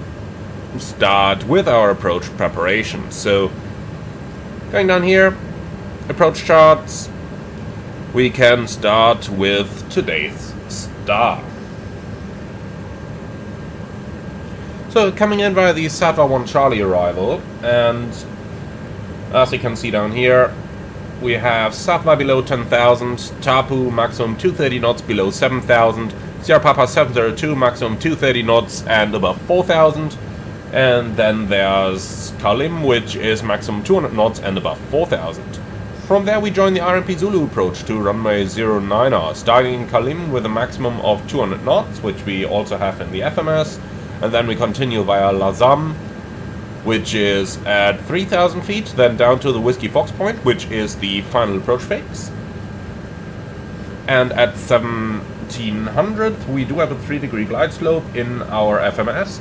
start with our approach preparation. So, going down here, approach charts, we can start with today's star. So, coming in via the Satva 1 Charlie arrival, and as you can see down here, we have Satva below 10,000, Tapu maximum 230 knots below 7,000, Sierra Papa 702 maximum 230 knots and above 4,000, and then there's Kalim, which is maximum 200 knots and above 4,000. From there we join the RMP Zulu approach to runway 09R, starting in Kalim with a maximum of 200 knots, which we also have in the FMS, and then we continue via Lazam, which is at 3,000 feet, then down to the Whiskey Fox Point, which is the final approach fix. And at 1700 we do have a 3-degree glide slope in our FMS,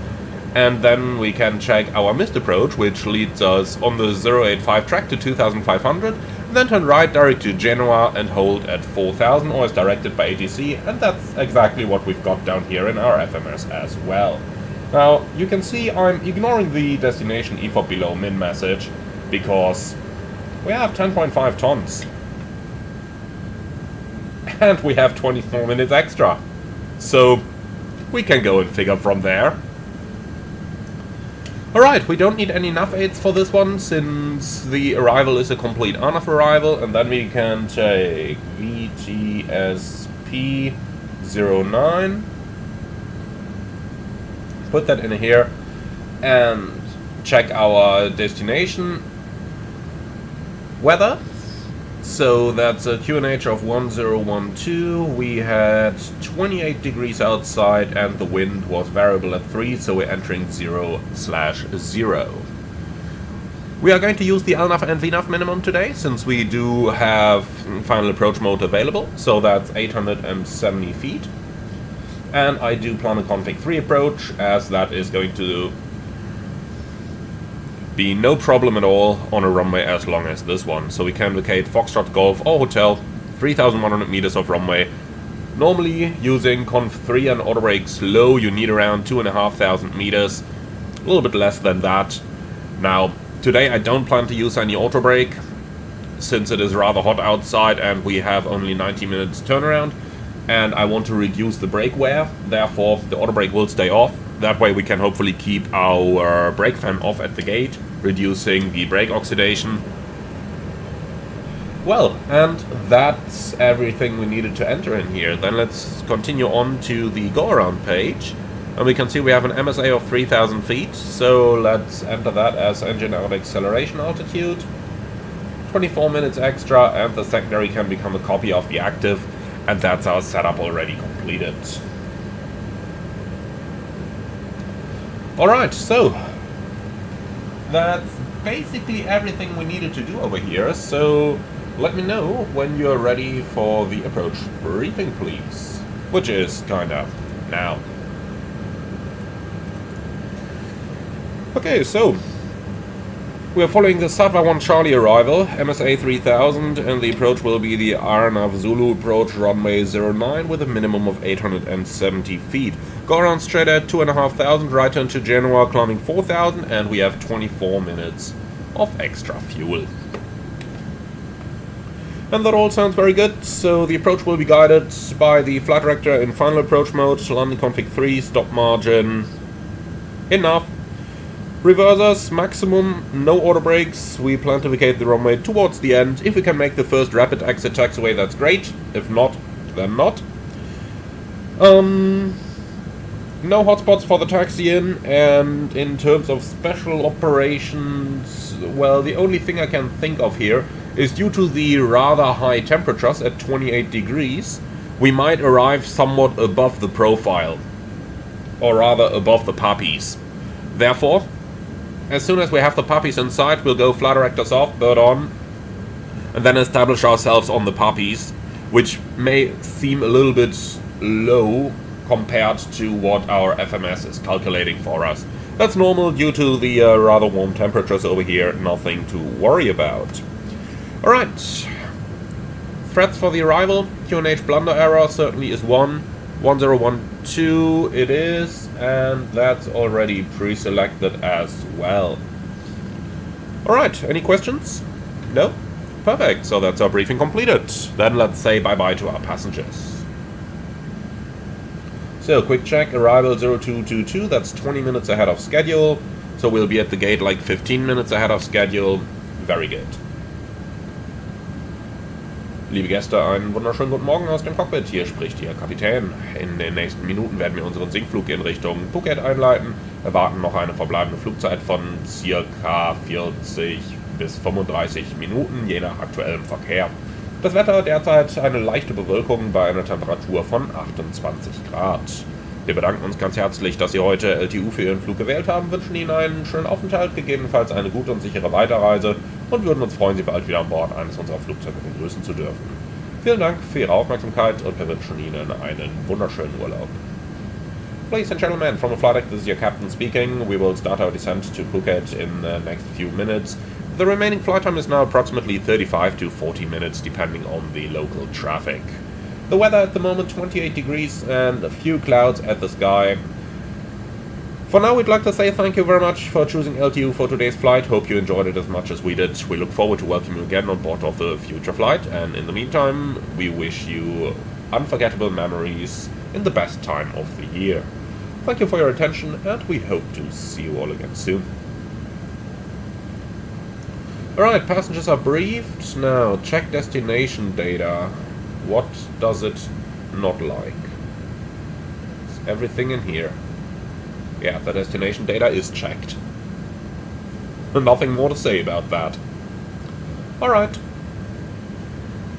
and then we can check our missed approach, which leads us on the 085 track to 2,500, and then turn right direct to Genoa and hold at 4,000, or as directed by ATC, and that's exactly what we've got down here in our FMS as well. Now, you can see I'm ignoring the destination EFOP below min message, because we have 10.5 tons. And we have 24 minutes extra. So, we can go and figure from there. Alright, we don't need any nav aids for this one, since the arrival is a complete ANAF arrival, and then we can take VTSP 09. Put that in here and check our destination weather. So that's a QNH of 1012. We had 28 degrees outside and the wind was variable at 3, so we're entering 0/0. We are going to use the LNAV and VNAV minimum today, since we do have final approach mode available, so that's 870 feet. And I do plan a config 3 approach, as that is going to be no problem at all on a runway as long as this one. So we can locate Foxtrot Golf or Hotel, 3,100 meters of runway. Normally, using conf 3 and auto brake slow, you need around 2,500 meters, a little bit less than that. Now, today I don't plan to use any auto brake, since it is rather hot outside and we have only 90 minutes turnaround. And I want to reduce the brake wear, therefore the auto brake will stay off. That way we can hopefully keep our brake fan off at the gate, reducing the brake oxidation. Well, and that's everything we needed to enter in here. Then let's continue on to the go-around page. And we can see we have an MSA of 3,000 feet, so let's enter that as engine out acceleration altitude. 24 minutes extra, and the secondary can become a copy of the active. And that's our setup already completed. Alright, so that's basically everything we needed to do over here, so let me know when you're ready for the approach briefing, please. Which is kinda now. Okay, so we are following the Satva 1 Charlie arrival, MSA 3000, and the approach will be the Arnav Zulu approach runway 09 with a minimum of 870 feet. Go around straight at 2,500, right turn to Genoa, climbing 4,000, and we have 24 minutes of extra fuel. And that all sounds very good, so the approach will be guided by the flight director in final approach mode, landing config 3, stop margin, enough. Reversers, maximum, no auto brakes. We plan to vacate the runway towards the end. If we can make the first rapid exit taxiway, that's great. If not, then not. No hotspots for the taxi-in, and in terms of special operations, well, the only thing I can think of here is due to the rather high temperatures at 28 degrees, we might arrive somewhat above the profile, or rather above the puppies. Therefore, as soon as we have the puppies in sight, we'll go flight directors off, bird on, and then establish ourselves on the puppies, which may seem a little bit low compared to what our FMS is calculating for us. That's normal due to the rather warm temperatures over here, nothing to worry about. Alright, threats for the arrival, QNH blunder error certainly is 1, 1012 it is, and that's already pre-selected as well. Alright, any questions? No? Perfect, so that's our briefing completed. Then let's say bye-bye to our passengers. So, quick check, arrival 0222, that's 20 minutes ahead of schedule. So we'll be at the gate like 15 minutes ahead of schedule. Very good. Liebe Gäste, einen wunderschönen guten Morgen aus dem Cockpit. Hier spricht Ihr Kapitän. In den nächsten Minuten werden wir unseren Sinkflug in Richtung Phuket einleiten. Erwarten noch eine verbleibende Flugzeit von ca. 40 bis 35 Minuten, je nach aktuellem Verkehr. Das Wetter derzeit eine leichte Bewölkung bei einer Temperatur von 28 Grad. Wir bedanken uns ganz herzlich, dass Sie heute LTU für Ihren Flug gewählt haben, wünschen Ihnen einen schönen Aufenthalt, gegebenenfalls eine gute und sichere Weiterreise und würden uns freuen, Sie bald wieder an Bord eines unserer Flugzeuge begrüßen zu dürfen. Vielen Dank für Ihre Aufmerksamkeit und wir wünschen Ihnen einen wunderschönen Urlaub. Ladies and gentlemen, from the flight deck, this is your captain speaking. We will start our descent to Phuket in the next few minutes. The remaining flight time is now approximately 35 to 40 minutes, depending on the local traffic. The weather at the moment 28 degrees and a few clouds at the sky. For now, we'd like to say thank you very much for choosing LTU for today's flight. Hope you enjoyed it as much as we did. We look forward to welcoming you again on board of the future flight, and in the meantime, we wish you unforgettable memories in the best time of the year. Thank you for your attention, and we hope to see you all again soon. Alright, passengers are briefed. Now, check destination data. What does it not like? Is everything in here? Yeah, the destination data is checked. Nothing more to say about that. Alright.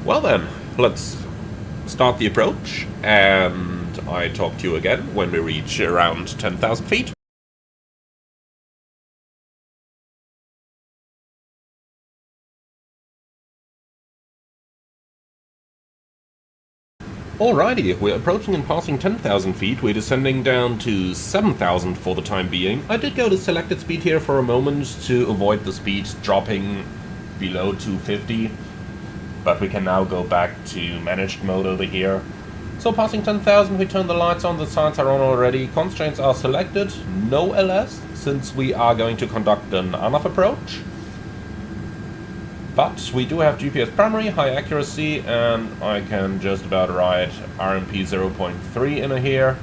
Well then, let's start the approach, and I talk to you again when we reach around 10,000 feet. Alrighty, we're approaching and passing 10,000 feet, we're descending down to 7,000 for the time being. I did go to selected speed here for a moment to avoid the speed dropping below 250, but we can now go back to managed mode over here. So passing 10,000, we turn the lights on, the signs are on already, constraints are selected, no LS, since we are going to conduct an ANAF approach. But we do have GPS primary, high accuracy, and I can just about write RMP 0.3 in here.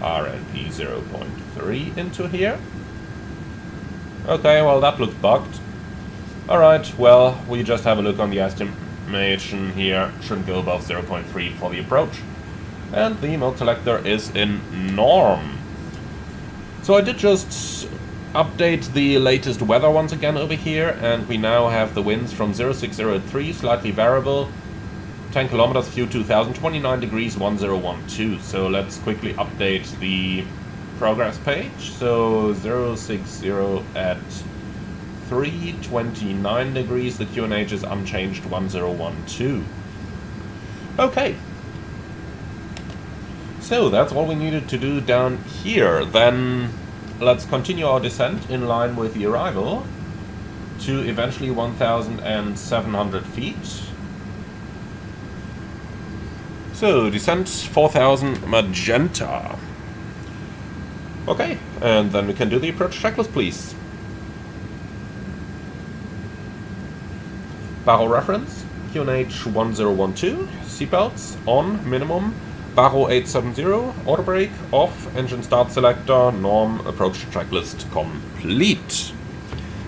RMP 0.3 into here. Okay, well that looks bugged. Alright, well, we just have a look on the estimation here. Shouldn't go above 0.3 for the approach. And the mode selector is in norm. So I did just update the latest weather once again over here, and we now have the winds from 0603, slightly variable, 10 kilometers, view 2000, 29 degrees, 1012. So let's quickly update the progress page. So 060 at 329 degrees, the QNH is unchanged, 1012. Okay. So that's all we needed to do down here. Then let's continue our descent in line with the arrival to eventually 1,700 feet. So, descent 4,000 magenta. Okay, and then we can do the approach checklist, please. Barrow reference, QNH 1012, seatbelts on, minimum, Barrow 870, auto brake off, engine start selector, norm, approach checklist complete.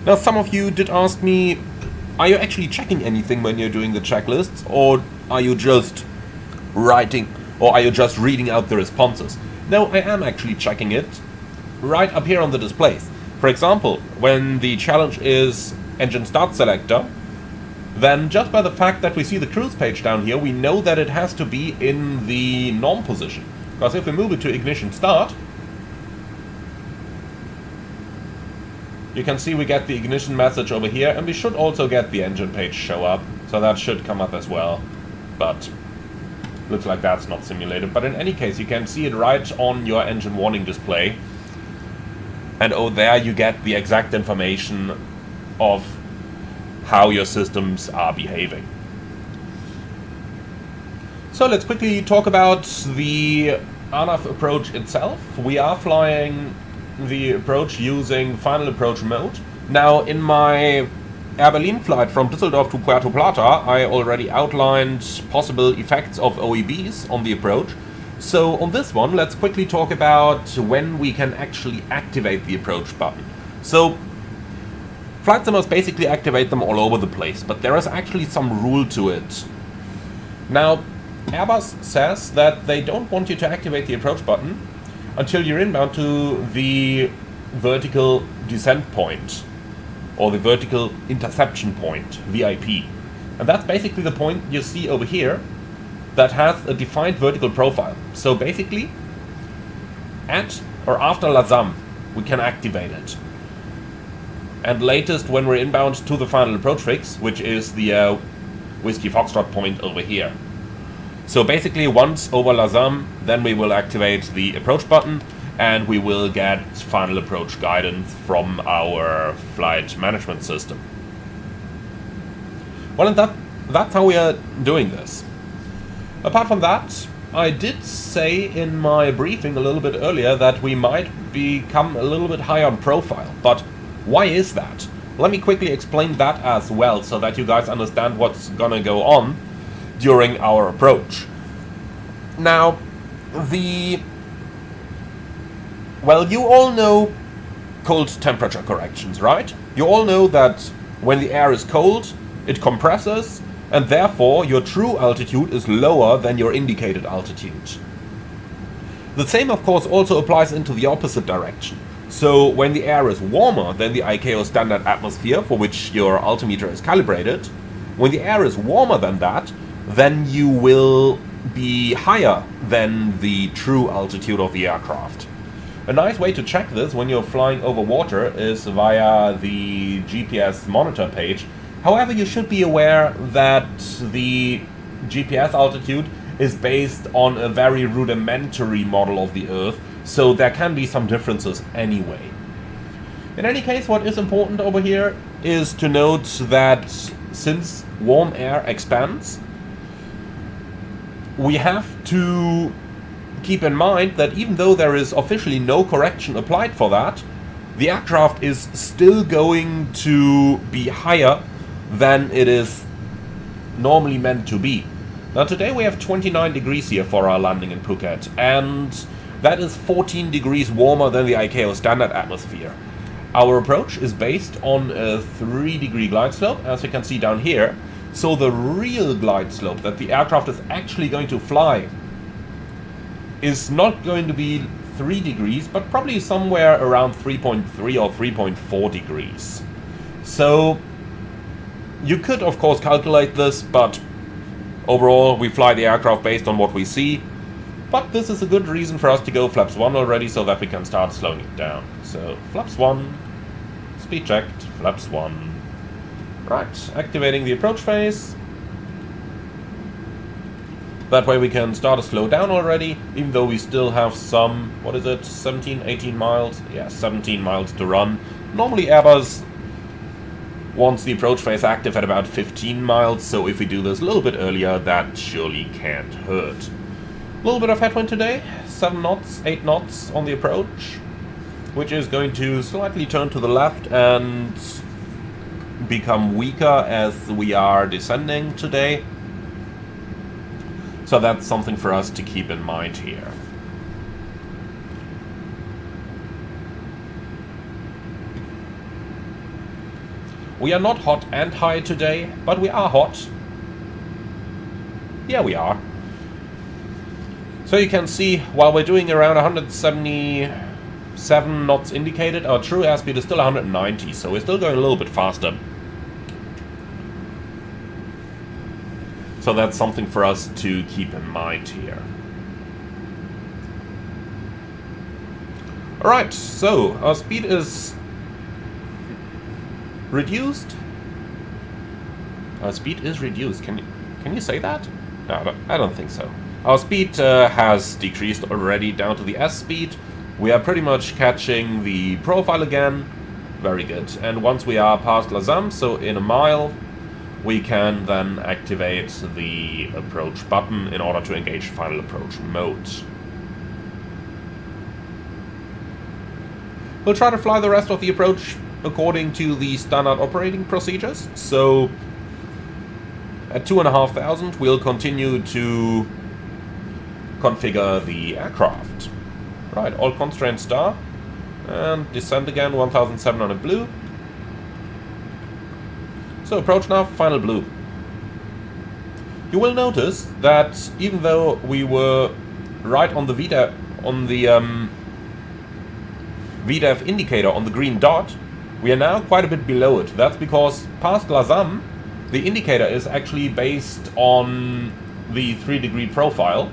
Now some of you did ask me, are you actually checking anything when you're doing the checklists, or are you just writing, or are you just reading out the responses? No, I am actually checking it right up here on the displays. For example, when the challenge is engine start selector, then just by the fact that we see the cruise page down here, we know that it has to be in the norm position. Because if we move it to ignition start, you can see we get the ignition message over here, and we should also get the engine page show up. So that should come up as well. But looks like that's not simulated. But in any case, you can see it right on your engine warning display. And oh, there you get the exact information of how your systems are behaving. So let's quickly talk about the ANAF approach itself. We are flying the approach using final approach mode. Now in my Air Berlin flight from Düsseldorf to Puerto Plata, I already outlined possible effects of OEBs on the approach. So on this one, let's quickly talk about when we can actually activate the approach button. So flight simmers basically activate them all over the place, but there is actually some rule to it. Now, Airbus says that they don't want you to activate the approach button until you're inbound to the vertical descent point, or the vertical interception point, VIP. And that's basically the point you see over here that has a defined vertical profile. So basically, at or after Lazam, we can activate it. And latest when we're inbound to the final approach fix, which is the Whiskey Foxtrot point over here. So basically once over Lazam, then we will activate the approach button and we will get final approach guidance from our flight management system. Well, and that's how we are doing this. Apart from that, I did say in my briefing a little bit earlier that we might become a little bit higher on profile, but why is that? Let me quickly explain that as well, so that you guys understand what's gonna go on during our approach. Now, well, you all know cold temperature corrections, right? You all know that when the air is cold, it compresses, and therefore your true altitude is lower than your indicated altitude. The same, of course, also applies into the opposite direction. So when the air is warmer than the ICAO standard atmosphere for which your altimeter is calibrated, when the air is warmer than that, then you will be higher than the true altitude of the aircraft. A nice way to check this when you're flying over water is via the GPS monitor page. However, you should be aware that the GPS altitude is based on a very rudimentary model of the Earth, so there can be some differences anyway. In any case, what is important over here is to note that since warm air expands, we have to keep in mind that even though there is officially no correction applied for that, the aircraft is still going to be higher than it is normally meant to be. Now today we have 29 degrees here for our landing in Phuket, and that is 14 degrees warmer than the ICAO standard atmosphere. Our approach is based on a 3-degree glide slope, as you can see down here. So the real glide slope that the aircraft is actually going to fly is not going to be 3 degrees, but probably somewhere around 3.3 or 3.4 degrees. So you could of course calculate this, but overall we fly the aircraft based on what we see. But this is a good reason for us to go flaps 1 already, so that we can start slowing it down. So flaps 1, speed checked, flaps 1. Right, activating the approach phase. That way we can start to slow down already, even though we still have some, what is it, 17, 18 miles? Yeah, 17 miles to run. Normally Airbus wants the approach phase active at about 15 miles, so if we do this a little bit earlier, that surely can't hurt. A little bit of headwind today, 7 knots, 8 knots on the approach, which is going to slightly turn to the left and become weaker as we are descending today. So that's something for us to keep in mind here. We are not hot and high today, but we are hot. Yeah, we are. So you can see, while we're doing around 177 knots indicated, our true airspeed is still 190, so we're still going a little bit faster. So that's something for us to keep in mind here. Alright, so our speed is reduced. Our speed is reduced. Can you say that? No, I don't think so. Our speed has decreased already down to the S speed. We are pretty much catching the profile again. Very good. And once we are past Lazam, so in a mile, we can then activate the approach button in order to engage final approach mode. We'll try to fly the rest of the approach according to the standard operating procedures. So at 2,500 we'll continue to configure the aircraft. Right, all constraints star. And descend again, 1,700 blue. So approach nav, final blue. You will notice that even though we were right on the VDEV, VDEV indicator on the green dot, we are now quite a bit below it. That's because past Lazam, the indicator is actually based on the 3-degree profile.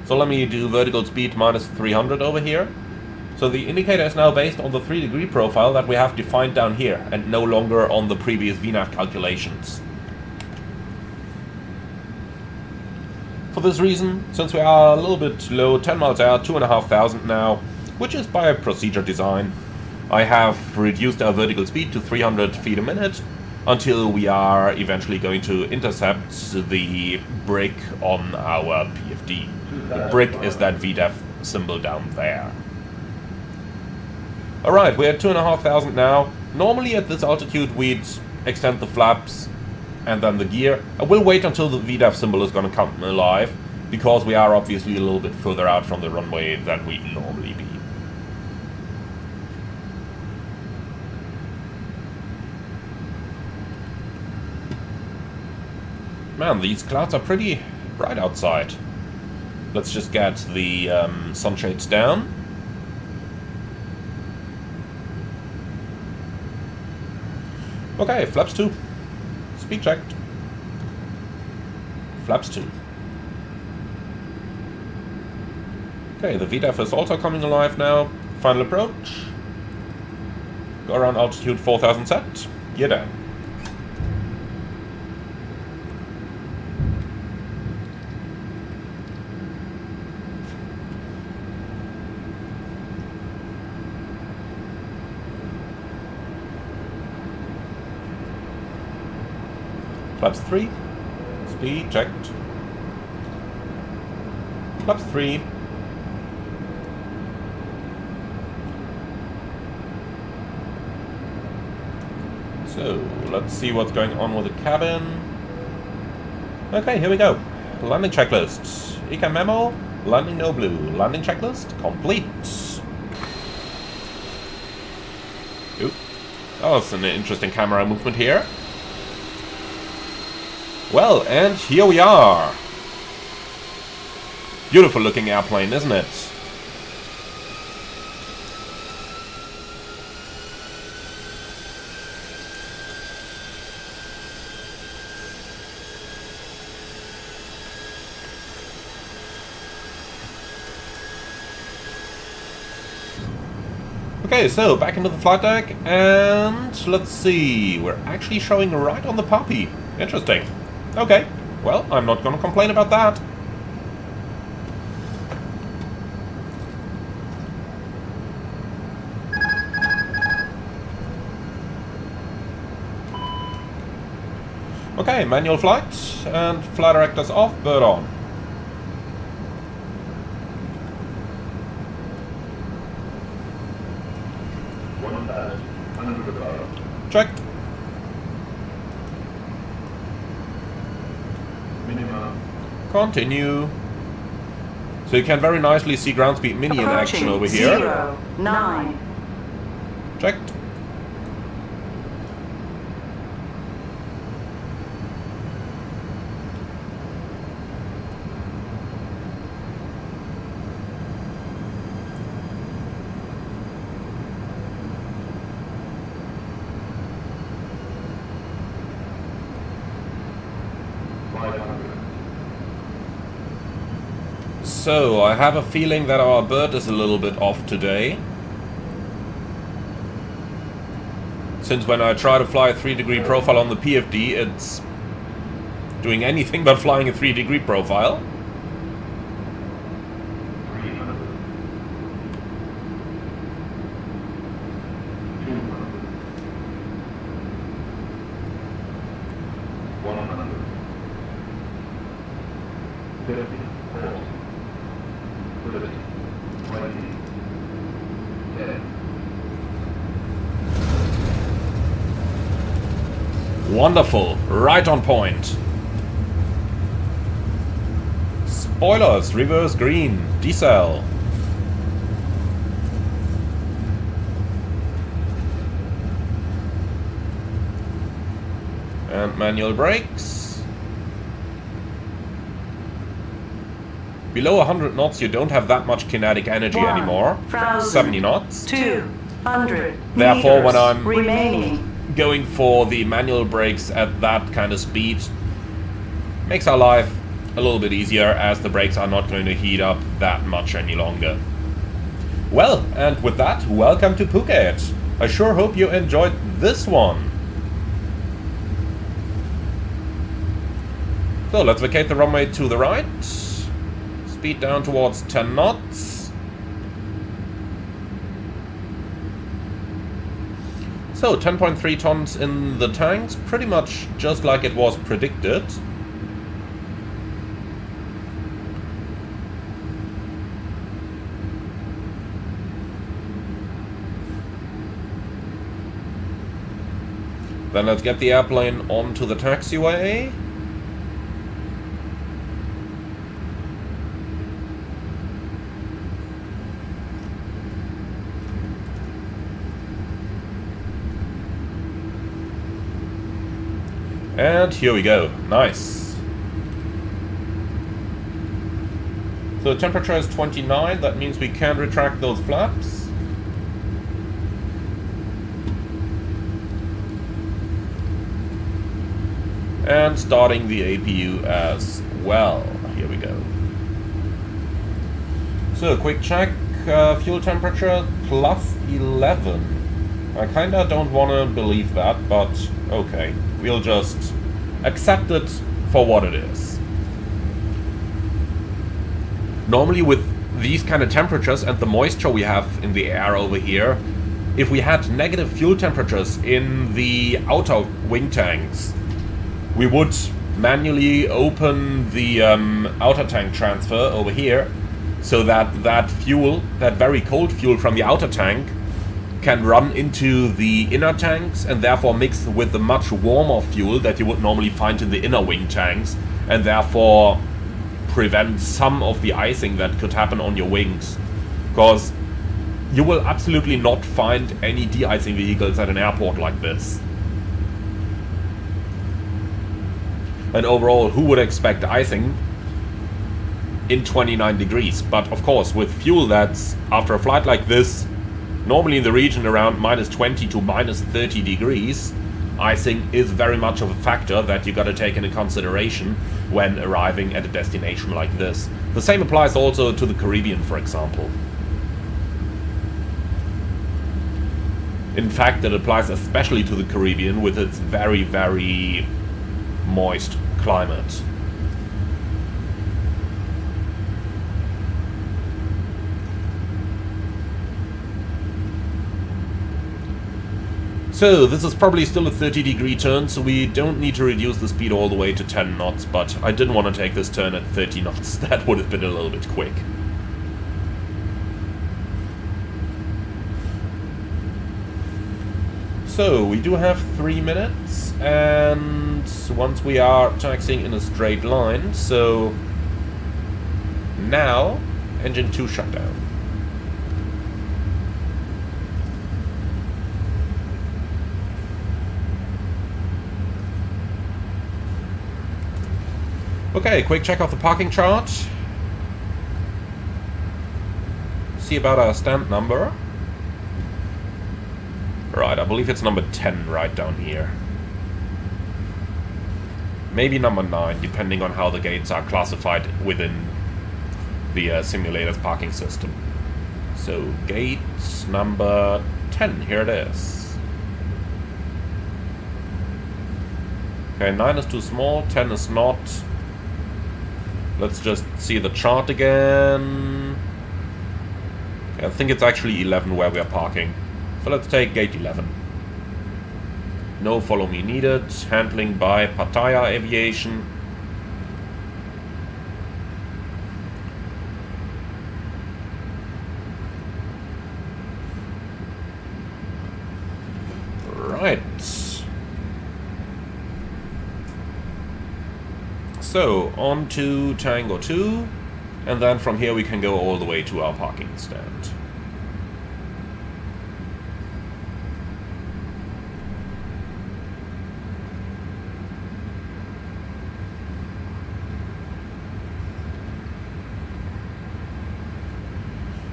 So let me do vertical speed minus 300 over here. So the indicator is now based on the 3-degree profile that we have defined down here, and no longer on the previous VNAV calculations. For this reason, since we are a little bit low, 10 miles out, 2,500 now, which is by procedure design, I have reduced our vertical speed to 300 feet a minute until we are eventually going to intercept the brick on our PFD. The brick is that VDEV symbol down there. Alright, we're at 2,500 now. Normally at this altitude we'd extend the flaps and then the gear. I will wait until the VDEV symbol is going to come alive, because we are obviously a little bit further out from the runway than we'd normally be. Man, these clouds are pretty bright outside. Let's just get the sunshades down. Okay, flaps 2. Speed checked. Flaps 2. Okay, the VDEV is also coming alive now. Final approach. Go around altitude 4,000 set. Gear down. Flaps 3, speed checked. Flaps 3. So, let's see what's going on with the cabin. Okay, here we go. Landing checklist. Ecam memo, landing no blue. Landing checklist complete. Ooh. Oh, it's an interesting camera movement here. Well, and here we are. Beautiful looking airplane, isn't it? Okay, so back into the flight deck, and let's see. We're actually showing right on the puppy. Interesting. Okay, well, I'm not gonna complain about that. Okay, manual flight, and flight directors off, bird on. Check. Continue. So you can very nicely see ground speed mini in action over here. 0, 9. Checked. So, I have a feeling that our bird is a little bit off today. Since when I try to fly a 3-degree profile on the PFD, it's doing anything but flying a 3-degree profile. Wonderful, right on point. Spoilers, reverse green, decel. And manual brakes. Below 100 knots you don't have that much kinetic energy anymore. 70 knots. 200 Therefore, when I'm remaining. going for the manual brakes at that kind of speed makes our life a little bit easier, as the brakes are not going to heat up that much any longer. Well, and with that, welcome to Phuket. I sure hope you enjoyed this one. So let's vacate the runway to the right. Speed down towards 10 knots. So 10.3 tons in the tanks, pretty much just like it was predicted. Then let's get the airplane onto the taxiway. And here we go. Nice. So the temperature is 29. That means we can retract those flaps. And starting the APU as well. Here we go. So quick check. Fuel temperature plus 11. I kinda don't wanna believe that, but okay. We'll just accept it for what it is. Normally with these kind of temperatures and the moisture we have in the air over here, if we had negative fuel temperatures in the outer wing tanks, we would manually open the outer tank transfer over here, so that that fuel, that very cold fuel from the outer tank, can run into the inner tanks and therefore mix with the much warmer fuel that you would normally find in the inner wing tanks, and therefore prevent some of the icing that could happen on your wings. Because you will absolutely not find any de-icing vehicles at an airport like this. And overall, who would expect icing in 29 degrees? But of course, with fuel that's, after a flight like this, normally in the region around minus 20 to minus 30 degrees, icing is very much of a factor that you gotta take into consideration when arriving at a destination like this. The same applies also to the Caribbean, for example. In fact, it applies especially to the Caribbean with its very, very moist climate. So this is probably still a 30-degree turn, so we don't need to reduce the speed all the way to 10 knots, but I didn't want to take this turn at 30 knots. That would have been a little bit quick. So we do have 3 minutes, and once we are taxiing in a straight line, so now engine 2 shutdown. Okay, quick check of the parking chart. See about our stand number. Right, I believe it's number 10 right down here. Maybe number 9, depending on how the gates are classified within the simulator's parking system. So, gate number 10, here it is. Okay, 9 is too small, 10 is not. Let's just see the chart again. Okay, I think it's actually 11 where we are parking. So let's take gate 11. No follow me needed. Handling by Pattaya Aviation. Right. So, on to Tango 2. And then from here we can go all the way to our parking stand.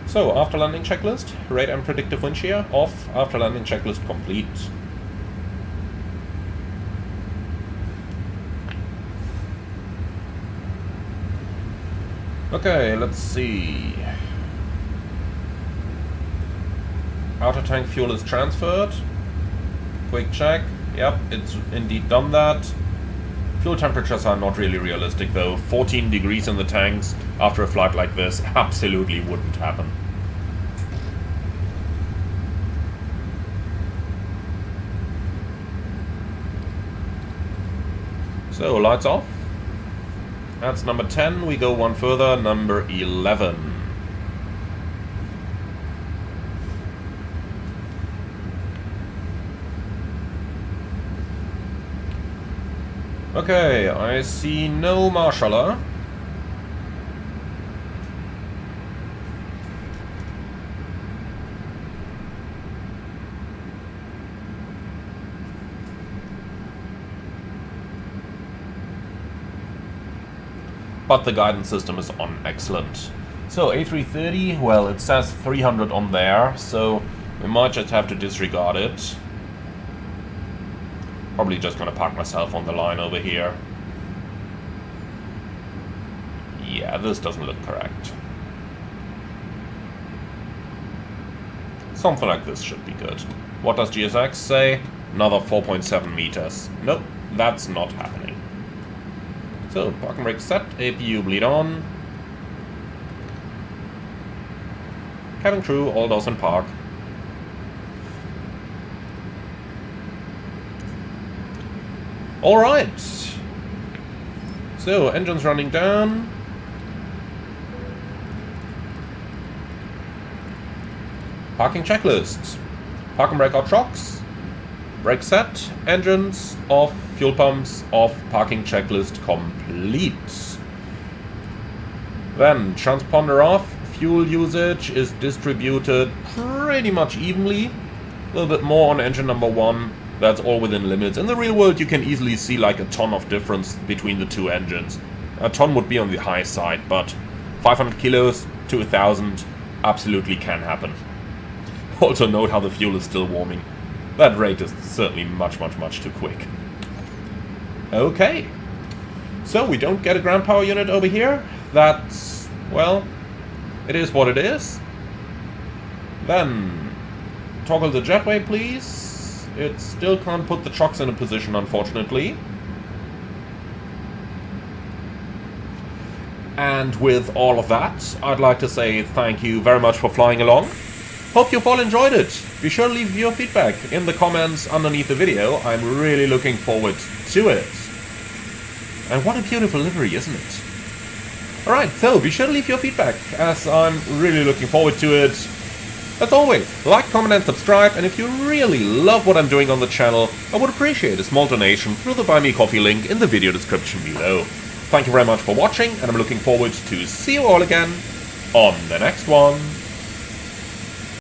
So, after landing checklist, rate and predictive wind shear off, after landing checklist complete. Okay, let's see. Outer tank fuel is transferred. Quick check. Yep, it's indeed done that. Fuel temperatures are not really realistic though. 14 degrees in the tanks after a flight like this absolutely wouldn't happen. So, lights off. That's number 10. We go one further, number 11. Okay, I see no marshaller. But the guidance system is on. Excellent. So A330, well, it says 300 on there, so we might just have to disregard it. Probably just gonna park myself on the line over here. Yeah, this doesn't look correct. Something like this should be good. What does GSX say? Another 4.7 meters. Nope, that's not happening. So, parking brake set, APU bleed on. Cabin crew, all doors in park. Alright. So, engines running down. Parking checklist. Park and brake out shocks. Brake set, engines off, fuel pumps off, parking checklist complete. Then, transponder off, fuel usage is distributed pretty much evenly. A little bit more on engine number 1, that's all within limits. In the real world you can easily see like a ton of difference between the two engines. A ton would be on the high side, but 500 kilos to 1000 absolutely can happen. Also note how the fuel is still warming. That rate is certainly much too quick. Okay. So we don't get a ground power unit over here. That's, well, it is what it is. Then, toggle the jetway, please. It still can't put the chocks in a position, unfortunately. And with all of that, I'd like to say thank you very much for flying along. Hope you've all enjoyed it. Be sure to leave your feedback in the comments underneath the video. I'm really looking forward to it. And what a beautiful livery, isn't it? Alright, so be sure to leave your feedback, as I'm really looking forward to it. As always, like, comment and subscribe, and if you really love what I'm doing on the channel, I would appreciate a small donation through the Buy Me Coffee link in the video description below. Thank you very much for watching, and I'm looking forward to see you all again on the next one.